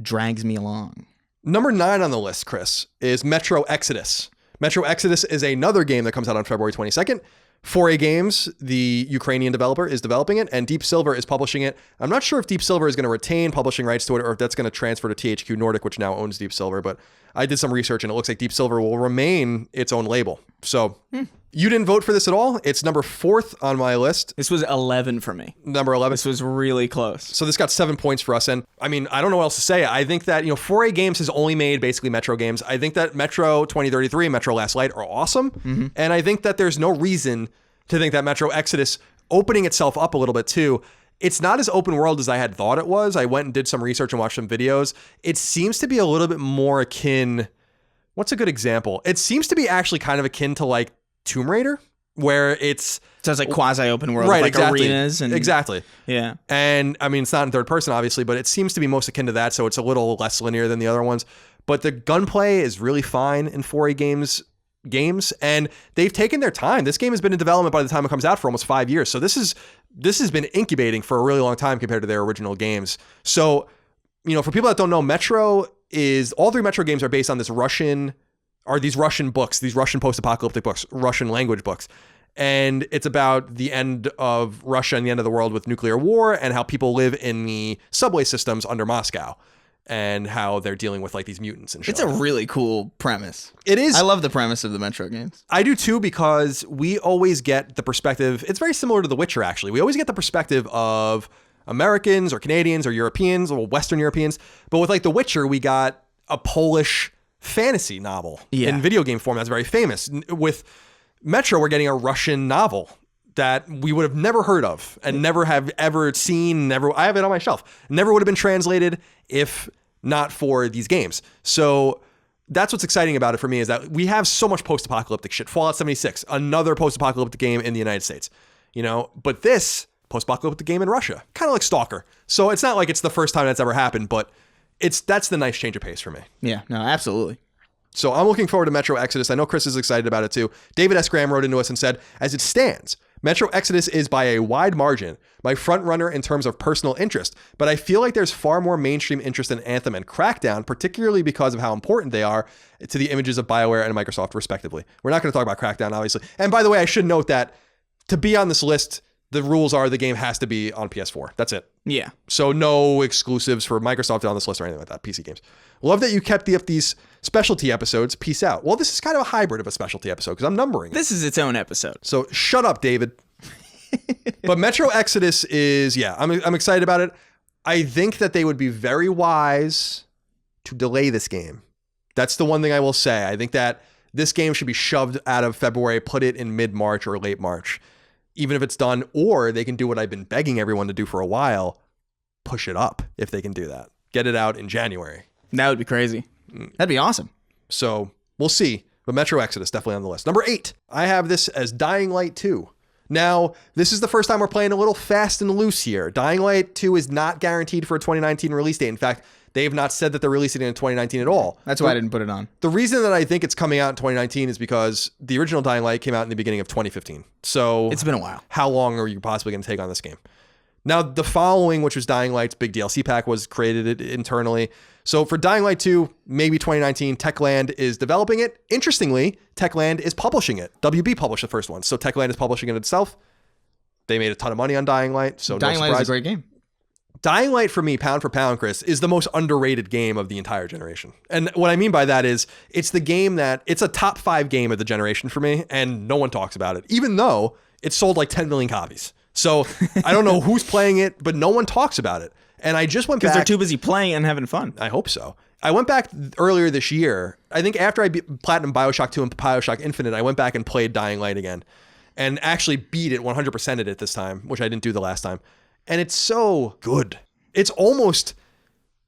Drags me along. Number 9 on the list, Chris, is Metro Exodus. Metro Exodus is another game that comes out on February 22nd. 4A Games, the Ukrainian developer, is developing it, and Deep Silver is publishing it. I'm not sure if Deep Silver is going to retain publishing rights to it or if that's going to transfer to THQ Nordic, which now owns Deep Silver, but I did some research and it looks like Deep Silver will remain its own label. So you didn't vote for this at all. It's number 4th on my list. This was 11 for me. Number 11. This was really close. So this got 7 points for us. And I mean, I don't know what else to say. I think that, 4A Games has only made basically Metro games. I think that Metro 2033 and Metro Last Light are awesome. Mm-hmm. And I think that there's no reason to think that Metro Exodus opening itself up a little bit too. It's not as open world as I had thought it was. I went and did some research and watched some videos. It seems to be a little bit more akin. What's a good example? It seems to be actually kind of akin to like Tomb Raider, where it's... So it's like quasi open world, right, like exactly. arenas. And exactly. Yeah. And I mean, it's not in third person, obviously, but it seems to be most akin to that. So it's a little less linear than the other ones. But the gunplay is really fine in 4A games, and they've taken their time. This game has been in development by the time it comes out for almost 5 years. So this has been incubating for a really long time compared to their original games. So, for people that don't know, all 3 Metro games are based on these Russian books, these Russian post-apocalyptic books, Russian language books. And it's about the end of Russia and the end of the world with nuclear war and how people live in the subway systems under Moscow and how they're dealing with like these mutants and shit. It's a really cool premise. It is. I love the premise of the Metro games. I do too, because we always get the perspective. It's very similar to The Witcher, actually. We always get the perspective of Americans or Canadians or Europeans or Western Europeans. But with like The Witcher, we got a Polish fantasy novel in video game form that's very famous. With Metro, we're getting a Russian novel that we would have never heard of and never have ever seen. I have it on my shelf. Never would have been translated if not for these games. So that's what's exciting about it for me, is that we have so much post-apocalyptic shit. Fallout 76, another post-apocalyptic game in the United States, but this post-apocalyptic game in Russia, kind of like Stalker. So it's not like it's the first time that's ever happened, but that's the nice change of pace for me. Yeah, no, absolutely. So I'm looking forward to Metro Exodus. I know Chris is excited about it too. David S. Graham wrote into us and said, as it stands, Metro Exodus is by a wide margin my front runner in terms of personal interest, but I feel like there's far more mainstream interest in Anthem and Crackdown, particularly because of how important they are to the images of Bioware and Microsoft, respectively. We're not going to talk about Crackdown, obviously. And by the way, I should note that to be on this list, the rules are the game has to be on PS4. That's it. Yeah. So no exclusives for Microsoft on this list or anything like that. PC games. Love that you kept these specialty episodes. Peace out. Well, this is kind of a hybrid of a specialty episode because I'm numbering it. This is its own episode. So shut up, David. But Metro Exodus is, I'm excited about it. I think that they would be very wise to delay this game. That's the one thing I will say. I think that this game should be shoved out of February, put it in mid-March or late March. Even if it's done, or they can do what I've been begging everyone to do for a while, push it up if they can do that. Get it out in January. That would be crazy. That'd be awesome. So we'll see. But Metro Exodus, definitely on the list. Number 8, I have this as Dying Light 2. Now, this is the first time we're playing a little fast and loose here. Dying Light 2 is not guaranteed for a 2019 release date. In fact, they have not said that they're releasing it in 2019 at all. That's why I didn't put it on. The reason that I think it's coming out in 2019 is because the original Dying Light came out in the beginning of 2015. So it's been a while. How long are you possibly going to take on this game? Now, the following, which was Dying Light's big DLC pack, was created internally. So for Dying Light 2, maybe 2019, Techland is developing it. Interestingly, Techland is publishing it. WB published the first one. So Techland is publishing it itself. They made a ton of money on Dying Light. So Dying Light is a great game. Dying Light for me, pound for pound, Chris, is the most underrated game of the entire generation. And what I mean by that is it's the game that it's a top 5 game of the generation for me, and no one talks about it, even though it sold like 10 million copies. So I don't know who's playing it, but no one talks about it. And I just went back. Because they're too busy playing and having fun. I hope so. I went back earlier this year. I think after I beat Platinum Bioshock 2 and Bioshock Infinite, I went back and played Dying Light again and actually beat it, 100%ed it this time, which I didn't do the last time. And it's so good. It's almost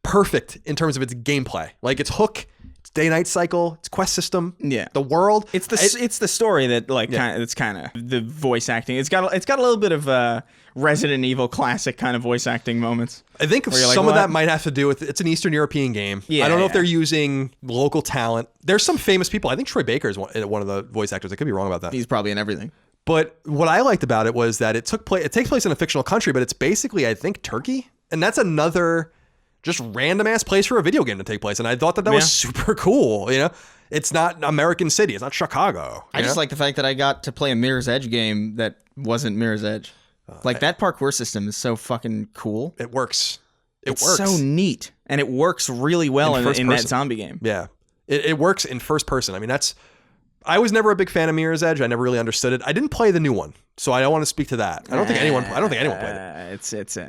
perfect in terms of its gameplay. Like its hook, its day-night cycle, its quest system, the world. It's the story that it's kind of the voice acting. It's got a little bit of Resident Evil classic kind of voice acting moments. I think some of that might have to do with it's an Eastern European game. I don't know if they're using local talent. There's some famous people. I think Troy Baker is one of the voice actors. I could be wrong about that. He's probably in everything. But what I liked about it was that it takes place in a fictional country, but it's basically, I think, Turkey. And that's another just random ass place for a video game to take place. And I thought that was super cool. It's not American City. It's not Chicago. I just like the fact that I got to play a Mirror's Edge game that wasn't Mirror's Edge. That parkour system is so fucking cool. It works. It's so neat. And it works really well in that zombie game. Yeah. It works in first person. I mean, I was never a big fan of Mirror's Edge. I never really understood it. I didn't play the new one, so I don't want to speak to that. I don't think anyone played it.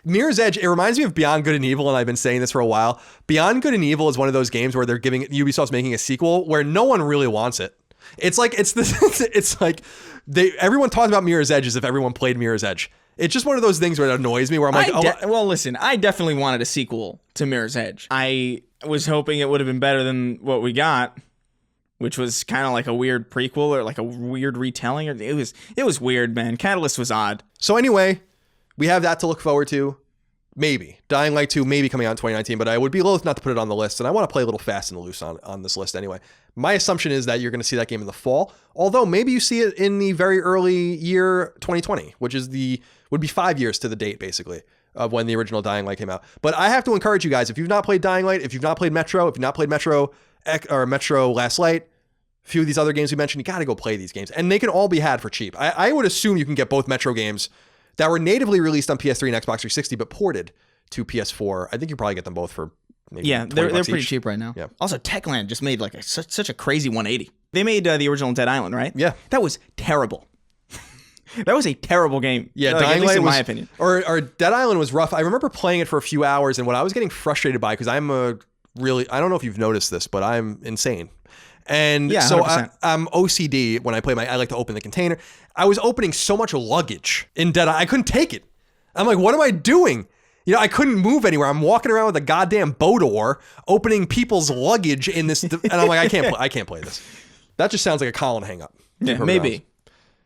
Mirror's Edge, it reminds me of Beyond Good and Evil, and I've been saying this for a while. Beyond Good and Evil is one of those games where Ubisoft's making a sequel where no one really wants it. It's like everyone talks about Mirror's Edge as if everyone played Mirror's Edge. It's just one of those things where it annoys me where I'm like, well, listen, I definitely wanted a sequel to Mirror's Edge. I was hoping it would have been better than what we got, which was kind of like a weird prequel or like a weird retelling. It was weird, man. Catalyst was odd. So anyway, we have that to look forward to. Maybe. Dying Light 2 maybe coming out in 2019, but I would be loath not to put it on the list, and I want to play a little fast and loose on this list anyway. My assumption is that you're going to see that game in the fall, although maybe you see it in the very early year 2020, which would be 5 years to the date, basically, of when the original Dying Light came out. But I have to encourage you guys, if you've not played Dying Light, if you've not played Metro, if you've not played Metro Last Light, a few of these other games we mentioned, you got to go play these games. And they can all be had for cheap. I would assume you can get both Metro games that were natively released on PS3 and Xbox 360, but ported to PS4. I think you probably get them both for maybe they're pretty each. cheap right now. Yeah. Also, Techland just made like such a crazy 180. They made the original Dead Island, right? Yeah. That was terrible. That was a terrible game. Yeah, Dying Light, in my opinion. Or Dead Island was rough. I remember playing it for a few hours, and what I was getting frustrated by, because I don't know if you've noticed this, but I'm insane. And so I'm OCD when I play I like to open the container. I was opening so much luggage in Dead Island, I couldn't take it. I'm like, what am I doing? You know, I couldn't move anywhere. I'm walking around with a goddamn bow door, opening people's luggage in this, and I'm like, I can't play this. That just sounds like a Colin hang-up. Yeah, maybe.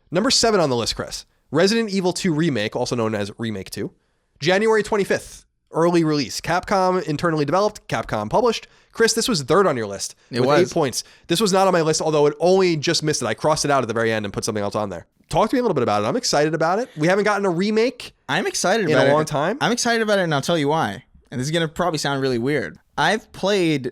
Number 7 on the list, Chris. Resident Evil 2 Remake, also known as Remake 2. January 25th, early release. Capcom internally developed, Capcom published. Chris, this was third on your list with 8 points. This was not on my list, although it only just missed it. I crossed it out at the very end and put something else on there. Talk to me a little bit about it. I'm excited about it. We haven't gotten a remake I'm excited about it in a long time. I'm excited about it, and I'll tell you why. And this is going to probably sound really weird. I've played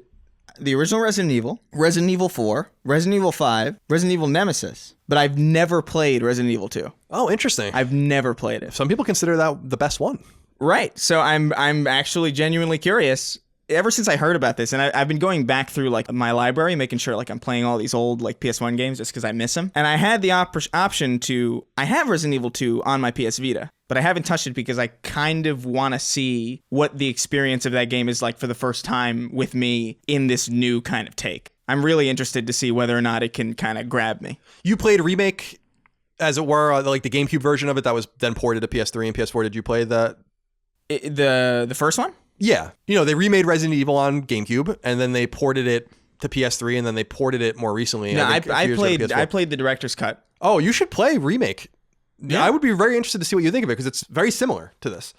the original Resident Evil, Resident Evil 4, Resident Evil 5, Resident Evil Nemesis, but I've never played Resident Evil 2. Oh, interesting. I've never played it. Some people consider that the best one. Right. So I'm actually genuinely curious. Ever since I heard about this, and I've been going back through like my library, making sure like I'm playing all these old like PS1 games just because I miss them. And I had the option to, I have Resident Evil 2 on my PS Vita, but I haven't touched it because I kind of want to see what the experience of that game is like for the first time with me in this new kind of take. I'm really interested to see whether or not it can kind of grab me. You played Remake, as it were, like the GameCube version of it that was then ported to PS3 and PS4. Did you play the first one? Yeah. You know, they remade Resident Evil on GameCube, and then they ported it to PS3, and then they ported it more recently. No, I played the director's cut. Oh, you should play Remake. Yeah. I would be very interested to see what you think of it, because it's very similar to this.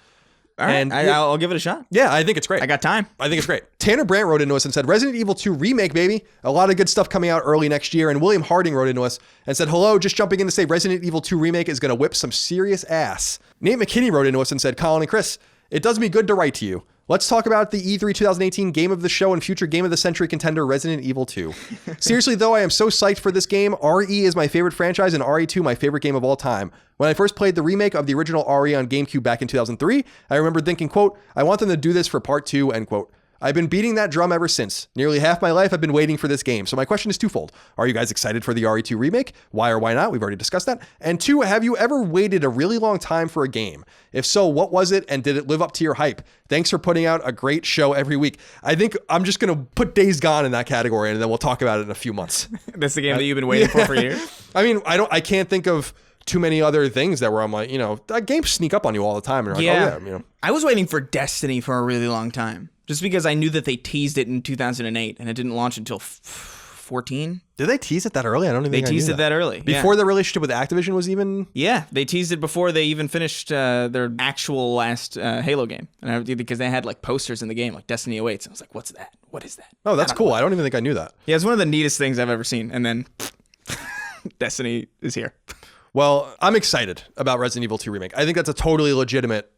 All right, and I'll give it a shot. Yeah, I think it's great. I got time. I think it's great. Tanner Brandt wrote into us and said, Resident Evil 2 Remake, baby. A lot of good stuff coming out early next year. And William Harding wrote into us and said, hello, just jumping in to say Resident Evil 2 Remake is going to whip some serious ass. Nate McKinney wrote into us and said, Colin and Chris, it does me good to write to you. Let's talk about the E3 2018 Game of the Show and future Game of the Century contender, Resident Evil 2. Seriously, though, I am so psyched for this game. RE is my favorite franchise, and RE2 my favorite game of all time. When I first played the remake of the original RE on GameCube back in 2003, I remember thinking, quote, I want them to do this for part 2, end quote. I've been beating that drum ever since. Nearly half my life I've been waiting for this game. So my question is twofold. Are you guys excited for the RE2 remake? Why or why not? We've already discussed that. And 2, have you ever waited a really long time for a game? If so, what was it, and did it live up to your hype? Thanks for putting out a great show every week. I think I'm just going to put Days Gone in that category, and then we'll talk about it in a few months. That's the game that you've been waiting for years? I mean, I can't think of too many other things that where I'm like, you know, games sneak up on you all the time. And you're like, oh yeah, you know. I was waiting for Destiny for a really long time. Just because I knew that they teased it in 2008 and it didn't launch until 14. Did they tease it that early? I don't even think they teased it that early. Before the relationship with Activision was even... Yeah, they teased it before they even finished their actual last Halo game. And because they had like posters in the game, like Destiny awaits. I was like, what's that? What is that? Oh, that's cool. I don't even think I knew that. Yeah, it's one of the neatest things I've ever seen. And then Destiny is here. Well, I'm excited about Resident Evil 2 Remake. I think that's a totally legitimate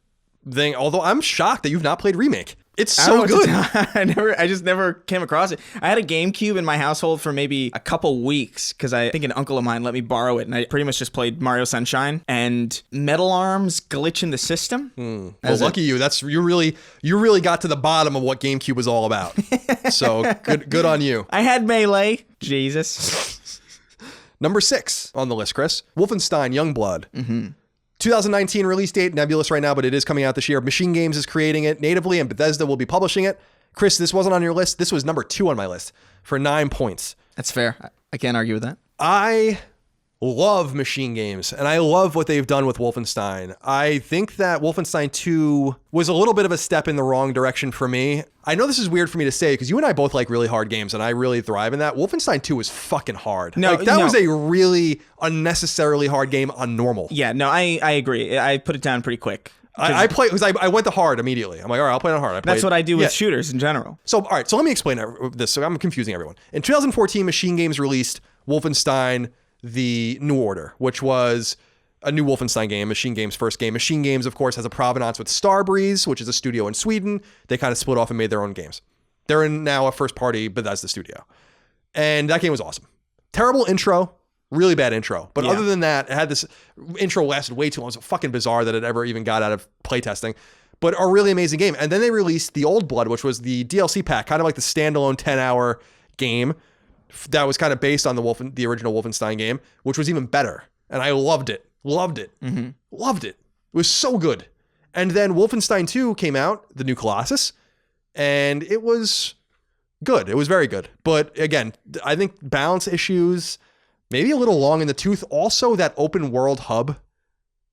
thing, although I'm shocked that you've not played Remake. It's so good. I just never came across it. I had a GameCube in my household for maybe a couple weeks because I think an uncle of mine let me borrow it, and I pretty much just played Mario Sunshine and Metal Arms Glitch in the System. Well, lucky you. You really got to the bottom of what GameCube was all about. So good on you. I had Melee. Jesus. Number 6 on the list, Chris. Wolfenstein Youngblood. Mm-hmm. 2019 release date, nebulous right now, but it is coming out this year. Machine Games is creating it natively, and Bethesda will be publishing it. Chris, this wasn't on your list. This was number 2 on my list for 9 points. That's fair. I can't argue with that. I love Machine Games, and I love what they've done with Wolfenstein. I think that Wolfenstein 2 was a little bit of a step in the wrong direction for me. I know this is weird for me to say because you and I both like really hard games, and I really thrive in that. Wolfenstein 2 was fucking hard. That was a really unnecessarily hard game on normal. Yeah, no, I agree. I put it down pretty quick. I played because I went to hard immediately. I'm like, all right, I'll play it on hard. That's what I do with shooters in general. So, all right, so let me explain this. So I'm confusing everyone. In 2014, Machine Games released Wolfenstein The New Order, which was a new Wolfenstein game, Machine Games' first game. Machine Games, of course, has a provenance with Starbreeze, which is a studio in Sweden. They kind of split off and made their own games. They're in now a first-party Bethesda studio. And that game was awesome. Terrible intro, really bad intro. But other than that, it had this intro lasted way too long. It was fucking bizarre that it ever even got out of playtesting. But a really amazing game. And then they released The Old Blood, which was the DLC pack, kind of like the standalone 10-hour game that was kind of based on the original Wolfenstein game, which was even better. And I loved it. Loved it. Mm-hmm. Loved it. It was so good. And then Wolfenstein 2 came out, the new Colossus, and it was good. It was very good. But again, I think balance issues, maybe a little long in the tooth. Also, that open world hub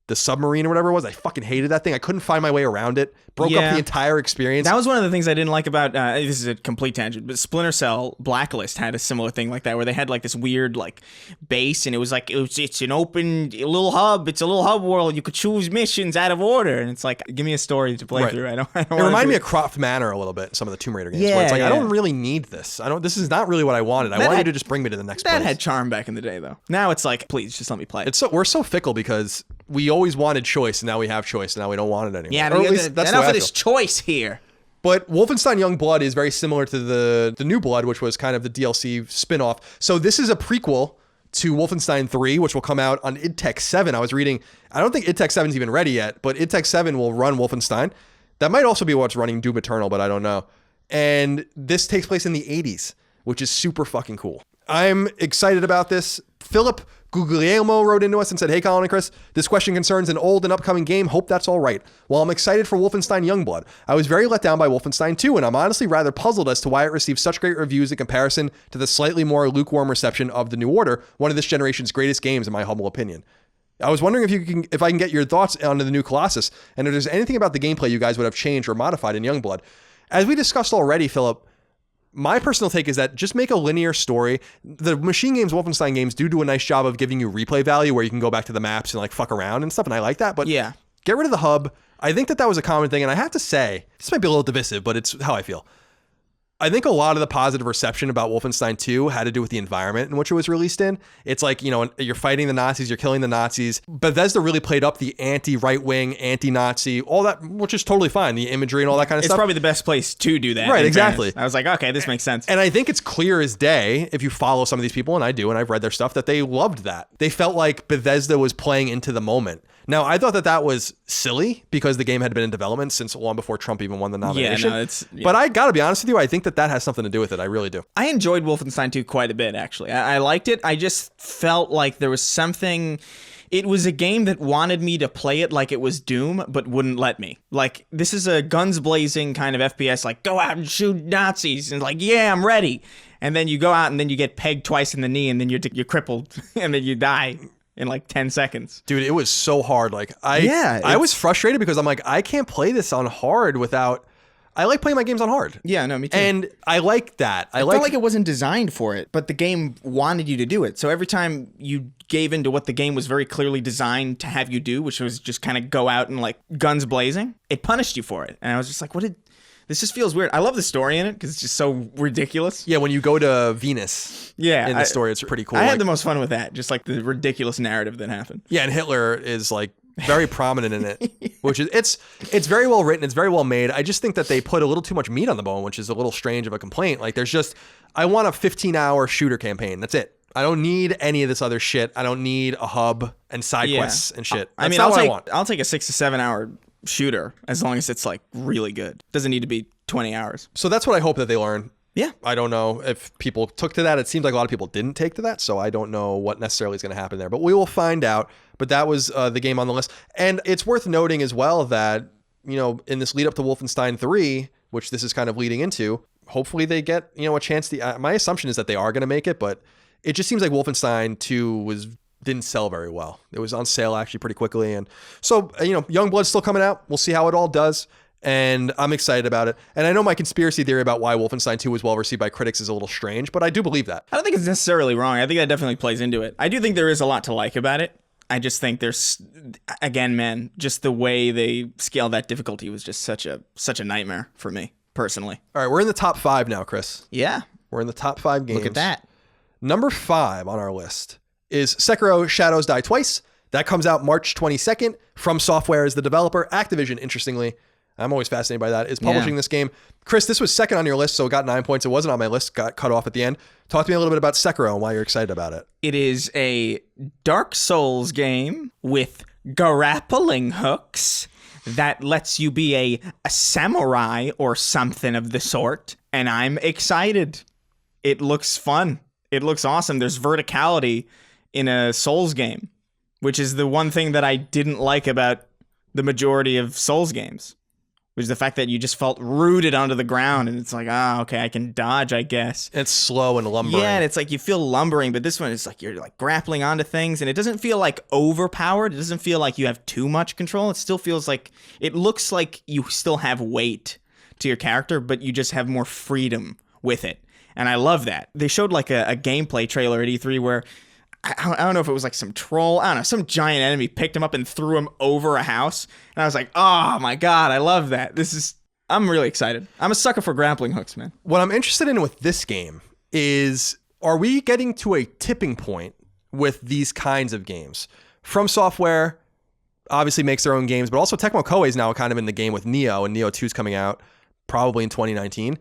the submarine or whatever it was. I fucking hated that thing. I couldn't find my way around it. Broke up the entire experience. That was one of the things I didn't like about, this is a complete tangent, but Splinter Cell Blacklist had a similar thing like that, where they had like this weird like base, and it was like, it's an open little hub. It's a little hub world. You could choose missions out of order. And it's like, give me a story to play through. I don't it reminded me of Croft Manor a little bit, some of the Tomb Raider games. Where it's like, I don't really need this. This is not really what I wanted. I want you to just bring me to the next place. That had charm back in the day, though. Now it's like, please, just let me play it. We're so fickle because we always wanted choice, and now we have choice, and now we don't want it anymore. Yeah, or at least that's enough of this choice here. But Wolfenstein Youngblood is very similar to the New Blood, which was kind of the DLC spin-off. So this is a prequel to Wolfenstein 3, which will come out on id Tech 7. I was reading, I don't think id Tech 7 is even ready yet, but id Tech 7 will run Wolfenstein. That might also be what's running Doom Eternal, but I don't know. And this takes place in the 80s, which is super fucking cool. I'm excited about this. Philip Guglielmo wrote into us and said, "Hey, Colin and Chris, this question concerns an old and upcoming game. Hope that's all right. While I'm excited for Wolfenstein Youngblood, I was very let down by Wolfenstein 2, and I'm honestly rather puzzled as to why it received such great reviews in comparison to the slightly more lukewarm reception of The New Order, one of this generation's greatest games in my humble opinion. I was wondering if I can get your thoughts on the new Colossus, and if there's anything about the gameplay you guys would have changed or modified in Youngblood. As we discussed already, Philip, my personal take is that just make a linear story. The Machine Games, Wolfenstein games do a nice job of giving you replay value where you can go back to the maps and like fuck around and stuff, and I like that. But yeah, get rid of the hub. I think that was a common thing, and I have to say, this might be a little divisive, but it's how I feel. I think a lot of the positive reception about Wolfenstein 2 had to do with the environment in which it was released in. It's like, you're fighting the Nazis, you're killing the Nazis. Bethesda really played up the anti-right-wing, anti-Nazi, all that, which is totally fine. The imagery and all that kind of stuff. It's probably the best place to do that. Right, exactly. Fairness. I was like, okay, this makes sense. And I think it's clear as day, if you follow some of these people, and I do, and I've read their stuff, that they loved that. They felt like Bethesda was playing into the moment. Now, I thought that was silly because the game had been in development since long before Trump even won the nomination. But I gotta be honest with you, I think that has something to do with it. I really do. I enjoyed Wolfenstein 2 quite a bit, actually. I liked it. I just felt like there was something... It was a game that wanted me to play it like it was Doom, but wouldn't let me. Like, this is a guns blazing kind of FPS, like, go out and shoot Nazis, and like, yeah, I'm ready. And then you go out and then you get pegged twice in the knee, and then you're crippled, and then you die in like 10 seconds. Dude, it was so hard. Like, I was frustrated because I'm like, I can't play this on hard without... I like playing my games on hard. Yeah, no, me too. And I like that. I felt like it wasn't designed for it, but the game wanted you to do it. So every time you gave into what the game was very clearly designed to have you do, which was just kind of go out and like guns blazing, it punished you for it. And I was just like, this just feels weird. I love the story in it because it's just so ridiculous. Yeah, when you go to Venus in the story, it's pretty cool. I had the most fun with that, just like the ridiculous narrative that happened. Yeah, and Hitler is like very prominent in it, which is it's very well written, it's very well made. I just think that they put a little too much meat on the bone, which is a little strange of a complaint. Like I want a 15-hour shooter campaign. That's it. I don't need any of this other shit. I don't need a hub and side quests and shit. That's not what I want. I'll take a 6 to 7 hour shooter as long as it's like really good. Doesn't need to be 20 hours. So that's what I hope that they learn. Yeah. I don't know if people took to that. It seems like a lot of people didn't take to that, so I don't know what necessarily is going to happen there. But we will find out. But that was the game on the list. And it's worth noting as well that, in this lead up to Wolfenstein 3, which this is kind of leading into, hopefully they get, a chance to... my assumption is that they are going to make it, but it just seems like Wolfenstein 2 didn't sell very well. It was on sale actually pretty quickly. And so, Youngblood's still coming out. We'll see how it all does. And I'm excited about it. And I know my conspiracy theory about why Wolfenstein 2 was well received by critics is a little strange, but I do believe that. I don't think it's necessarily wrong. I think that definitely plays into it. I do think there is a lot to like about it. I just think there's, again, man, just the way they scale that difficulty was just such a nightmare for me, personally. All right, we're in the top 5 now, Chris. Yeah. We're in the top 5 games. Look at that. Number 5 on our list is Sekiro Shadows Die Twice. That comes out March 22nd. From Software is the developer. Activision, interestingly, I'm always fascinated by that, is publishing this game. Chris, this was second on your list, so it got 9 points. It wasn't on my list, got cut off at the end. Talk to me a little bit about Sekiro and why you're excited about it. It is a Dark Souls game with grappling hooks that lets you be a samurai or something of the sort, and I'm excited. It looks fun. It looks awesome. There's verticality in a Souls game, which is the one thing that I didn't like about the majority of Souls games. was the fact that you just felt rooted onto the ground, and it's like, okay, I can dodge, I guess. It's slow and lumbering. Yeah, and it's like you feel lumbering, but this one is like you're like grappling onto things, and it doesn't feel like overpowered. It doesn't feel like you have too much control. It still feels like, it looks like you still have weight to your character, but you just have more freedom with it. And I love that. They showed like a gameplay trailer at E3 where, I don't know if it was like some troll, I don't know, some giant enemy picked him up and threw him over a house. And I was like, oh my God, I love that. I'm really excited. I'm a sucker for grappling hooks, man. What I'm interested in with this game is, are we getting to a tipping point with these kinds of games? From Software obviously makes their own games, but also Tecmo Koei is now kind of in the game with Neo, and Neo 2 is coming out probably in 2019.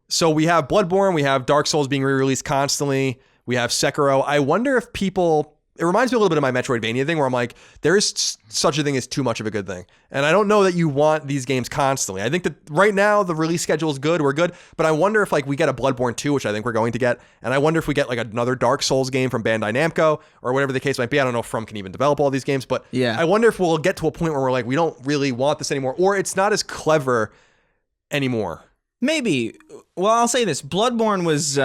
So we have Bloodborne, we have Dark Souls being re-released constantly. We have Sekiro. I wonder if people... It reminds me a little bit of my Metroidvania thing where I'm like, there is such a thing as too much of a good thing. And I don't know that you want these games constantly. I think that right now the release schedule is good. We're good. But I wonder if like we get a Bloodborne 2, which I think we're going to get. And I wonder if we get like another Dark Souls game from Bandai Namco or whatever the case might be. I don't know if From can even develop all these games. But yeah. I wonder if we'll get to a point where we're like, we don't really want this anymore. Or it's not as clever anymore. Maybe. Well, I'll say this. Bloodborne was...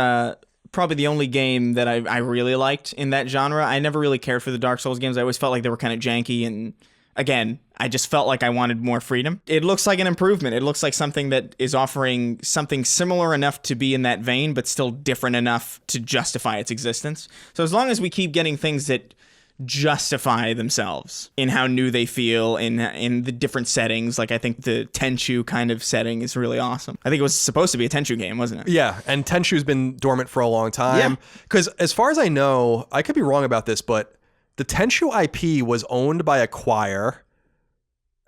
probably the only game that I really liked in that genre. I never really cared for the Dark Souls games. I always felt like they were kind of janky, and again, I just felt like I wanted more freedom. It looks like an improvement. It looks like something that is offering something similar enough to be in that vein, but still different enough to justify its existence. So as long as we keep getting things that justify themselves in how new they feel in the different settings, like I think the Tenchu kind of setting is really awesome. I think it was supposed to be a Tenchu game, wasn't it? Yeah, and Tenchu's been dormant for a long time. Because as far as I know, I could be wrong about this, but the Tenchu IP was owned by Acquire.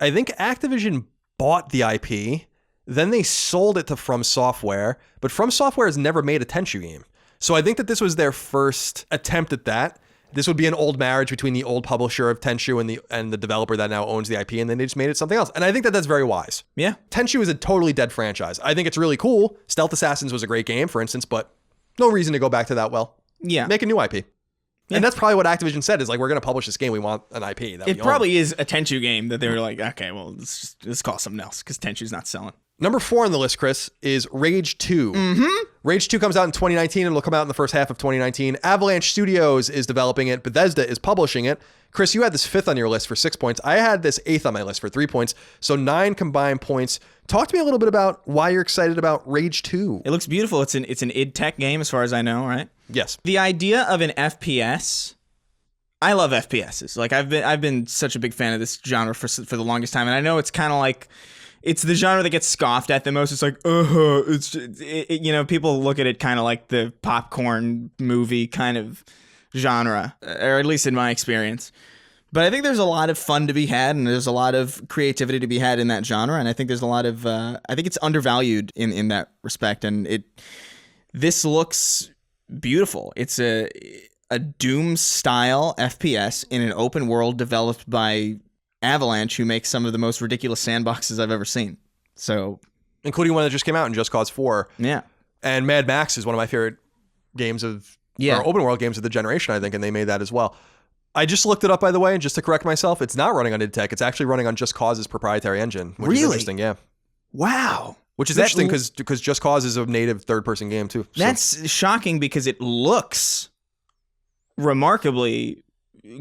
I think Activision bought the IP, then they sold it to From Software, but From Software has never made a Tenchu game. So I think that this was their first attempt at that. This would be an old marriage between the old publisher of Tenchu and the developer that now owns the IP, and then they just made it something else. And I think that that's very wise. Yeah. Tenchu is a totally dead franchise. I think it's really cool. Stealth Assassins was a great game, for instance, but no reason to go back to that well. Yeah. Make a new IP. Yeah. And that's probably what Activision said, is like, we're going to publish this game. We want an IP. That it probably is a Tenchu game that they were like, okay, well, let's call it something else because Tenchu's not selling. Number 4 on the list, Chris, is Rage 2. Mm-hmm. Rage 2 comes out in 2019, and it'll come out in the first half of 2019. Avalanche Studios is developing it. Bethesda is publishing it. Chris, you had this 5th on your list for 6 points. I had this 8th on my list for 3 points. So 9 combined points. Talk to me a little bit about why you're excited about Rage 2. It looks beautiful. It's an id Tech game, as far as I know, right? Yes. The idea of an FPS... I love FPSs. Like I've been such a big fan of this genre for the longest time, and I know it's kind of like... It's the genre that gets scoffed at the most. It's like, it's just, people look at it kind of like the popcorn movie kind of genre, or at least in my experience. But I think there's a lot of fun to be had, and there's a lot of creativity to be had in that genre, and I think there's a lot of, I think it's undervalued in that respect, and this looks beautiful. It's a Doom-style FPS in an open world developed by Avalanche, who makes some of the most ridiculous sandboxes I've ever seen. So, including one that just came out in Just Cause 4. Yeah. And Mad Max is one of my favorite games or open world games of the generation, I think, and they made that as well. I just looked it up, by the way, and just to correct myself, it's not running on id Tech. It's actually running on Just Cause's proprietary engine, which is interesting. Yeah. Wow. Which is interesting because Just Cause is a native third-person game, too. So. That's shocking because it looks remarkably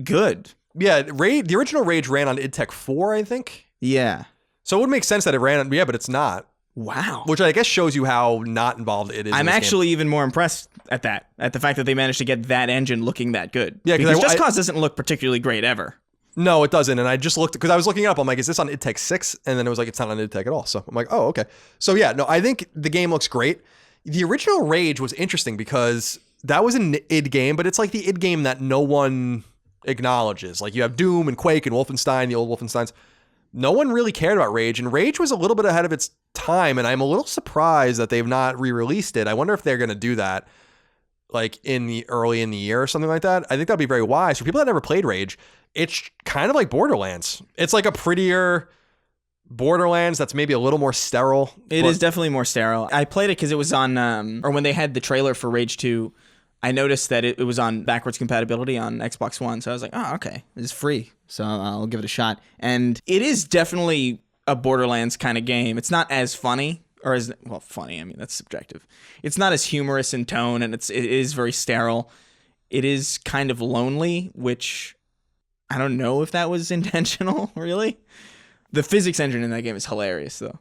good. Yeah, the original Rage ran on id Tech 4, I think. Yeah. So it would make sense that it ran on, but it's not. Wow. Which I guess shows you how not involved it is. I'm actually even more impressed at the fact that they managed to get that engine looking that good. Yeah, because Just Cause doesn't look particularly great ever. No, it doesn't. And I just looked, because I was looking it up. I'm like, is this on id Tech 6? And then it was like, it's not on id Tech at all. So I'm like, oh, okay. So yeah, no, I think the game looks great. The original Rage was interesting because that was an id game, but it's like the id game that no one acknowledges. Like you have Doom and Quake and Wolfenstein, the old Wolfensteins. No one really cared about Rage, and Rage was a little bit ahead of its time, and I'm a little surprised that they've not re-released it. I wonder if they're going to do that like early in the year or something like that. I think that'd be very wise. For people that never played Rage, it's kind of like Borderlands. It's like a prettier Borderlands that's maybe a little more sterile. It is definitely more sterile. I played it because it was on, or when they had the trailer for Rage 2, I noticed that it was on backwards compatibility on Xbox One. So I was like, oh, okay, it's free. So I'll give it a shot. And it is definitely a Borderlands kind of game. It's not as funny, or as, well, funny, I mean, that's subjective. It's not as humorous in tone, and it is very sterile. It is kind of lonely, which I don't know if that was intentional, really. The physics engine in that game is hilarious, though.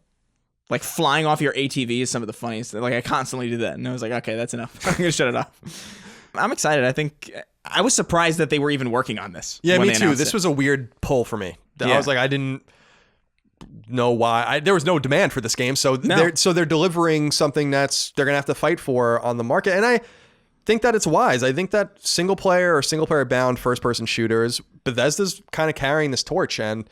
Like, flying off your ATV is some of the funniest. Like, I constantly do that, and I was like, okay, that's enough. I'm going to shut it off. I'm excited. I think I was surprised that they were even working on this. Yeah, me too. This was a weird pull for me. I was like, I didn't know why. There was no demand for this game, so they're delivering something that's they're going to have to fight for on the market, and I think that it's wise. I think that single player bound first person shooters, Bethesda's kind of carrying this torch, and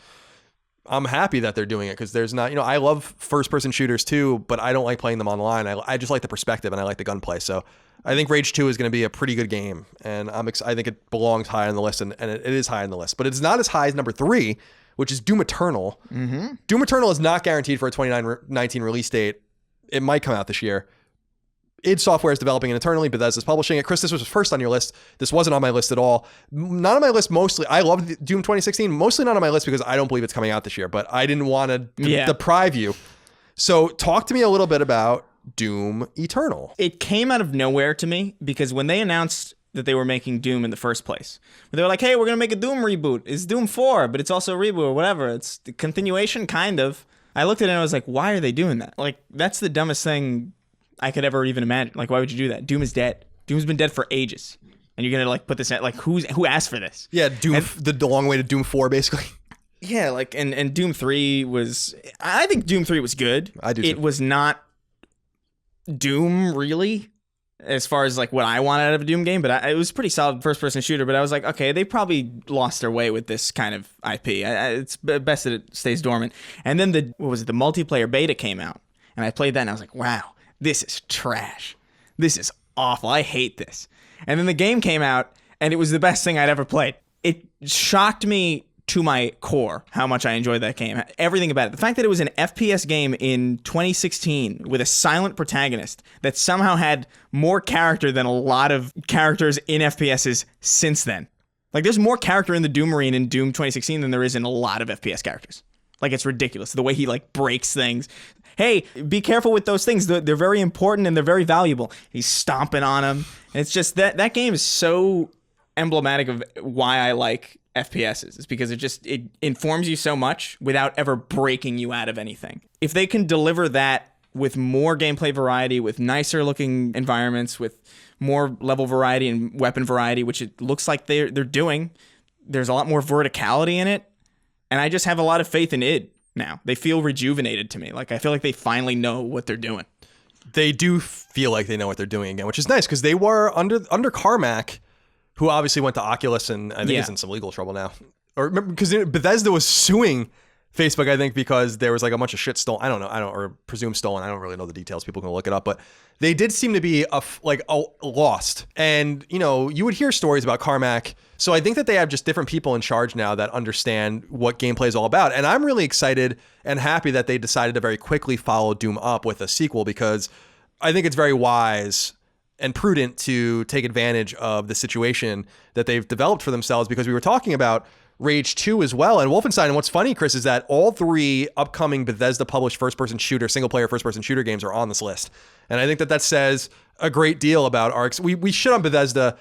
I'm happy that they're doing it because there's not, I love first person shooters too, but I don't like playing them online. I just like the perspective and I like the gunplay. So I think Rage 2 is going to be a pretty good game, and I think it belongs high on the list, and it is high on the list, but it's not as high as number 3, which is Doom Eternal. Mm-hmm. Doom Eternal is not guaranteed for a 2019 release date. It might come out this year. id Software is developing it internally. Bethesda's publishing it. Chris, this was first on your list. This wasn't on my list at all. Not on my list mostly. I loved Doom 2016. Mostly not on my list because I don't believe it's coming out this year, but I didn't want to deprive you. So talk to me a little bit about Doom Eternal. It came out of nowhere to me because when they announced that they were making Doom in the first place, they were like, hey, we're going to make a Doom reboot. It's Doom 4, but it's also a reboot or whatever. It's the continuation, kind of. I looked at it and I was like, why are they doing that? Like, that's the dumbest thing I could ever even imagine. Like, why would you do that? Doom is dead. Doom's been dead for ages. And you're going to, like, put this at, like, who asked for this? Yeah, Doom, the long way to Doom 4, basically. Yeah, like, and Doom 3 was, I think Doom 3 was good. I do too. It was not Doom, really, as far as, like, what I wanted out of a Doom game, but it was a pretty solid first-person shooter, but I was like, okay, they probably lost their way with this kind of IP. It's best that it stays dormant. And then the multiplayer beta came out, and I played that, and I was like, wow, this is trash. This is awful. I hate this. And then the game came out, and it was the best thing I'd ever played. It shocked me to my core how much I enjoyed that game. Everything about it. The fact that it was an FPS game in 2016 with a silent protagonist that somehow had more character than a lot of characters in FPSs since then. Like, there's more character in the Doom Marine in Doom 2016 than there is in a lot of FPS characters. Like, it's ridiculous. The way he, like, breaks things. Hey, be careful with those things. They're very important and they're very valuable. He's stomping on them. And it's just that game is so emblematic of why I like FPSs. It's because it informs you so much without ever breaking you out of anything. If they can deliver that with more gameplay variety, with nicer looking environments, with more level variety and weapon variety, which it looks like they're doing, there's a lot more verticality in it. And I just have a lot of faith in id now. They feel rejuvenated to me. Like, I feel like they finally know what they're doing. They do feel like they know what they're doing again, which is nice because they were under Carmack, who obviously went to Oculus and I think is in some legal trouble now. Or because Bethesda was suing Facebook, I think, because there was like a bunch of shit stolen. I don't know. Or presumed stolen. I don't really know the details. People can look it up, but they did seem to be lost. And, you would hear stories about Carmack. So I think that they have just different people in charge now that understand what gameplay is all about. And I'm really excited and happy that they decided to very quickly follow Doom up with a sequel, because I think it's very wise and prudent to take advantage of the situation that they've developed for themselves, because we were talking about Rage 2 as well, and Wolfenstein. And what's funny, Chris, is that all 3 upcoming Bethesda-published first-person shooter, single-player first-person shooter games are on this list. And I think that says a great deal about our... We shit on Bethesda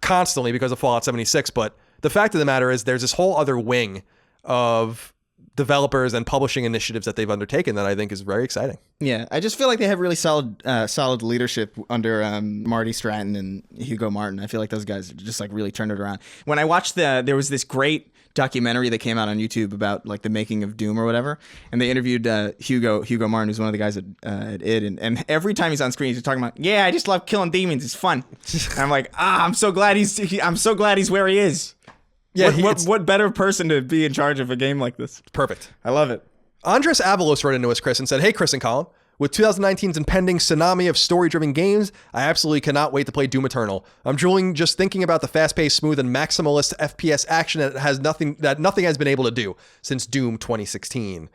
constantly because of Fallout 76, but the fact of the matter is there's this whole other wing of developers and publishing initiatives that they've undertaken that I think is very exciting. Yeah, I just feel like they have really solid leadership under Marty Stratton and Hugo Martin. I feel like those guys just like really turned it around. When I watched there was this great documentary that came out on YouTube about like the making of Doom or whatever, and they interviewed Hugo Martin, who's one of the guys at id, and every time he's on screen he's talking about, yeah, I just love killing demons, it's fun. And I'm like, I'm so glad he's where he is. Yeah, what better person to be in charge of a game like this? Perfect. I love it. Andres Avalos wrote into us, Chris, and said, hey, Chris and Colin, with 2019's impending tsunami of story-driven games, I absolutely cannot wait to play Doom Eternal. I'm drooling just thinking about the fast-paced, smooth, and maximalist FPS action that nothing has been able to do since Doom 2016.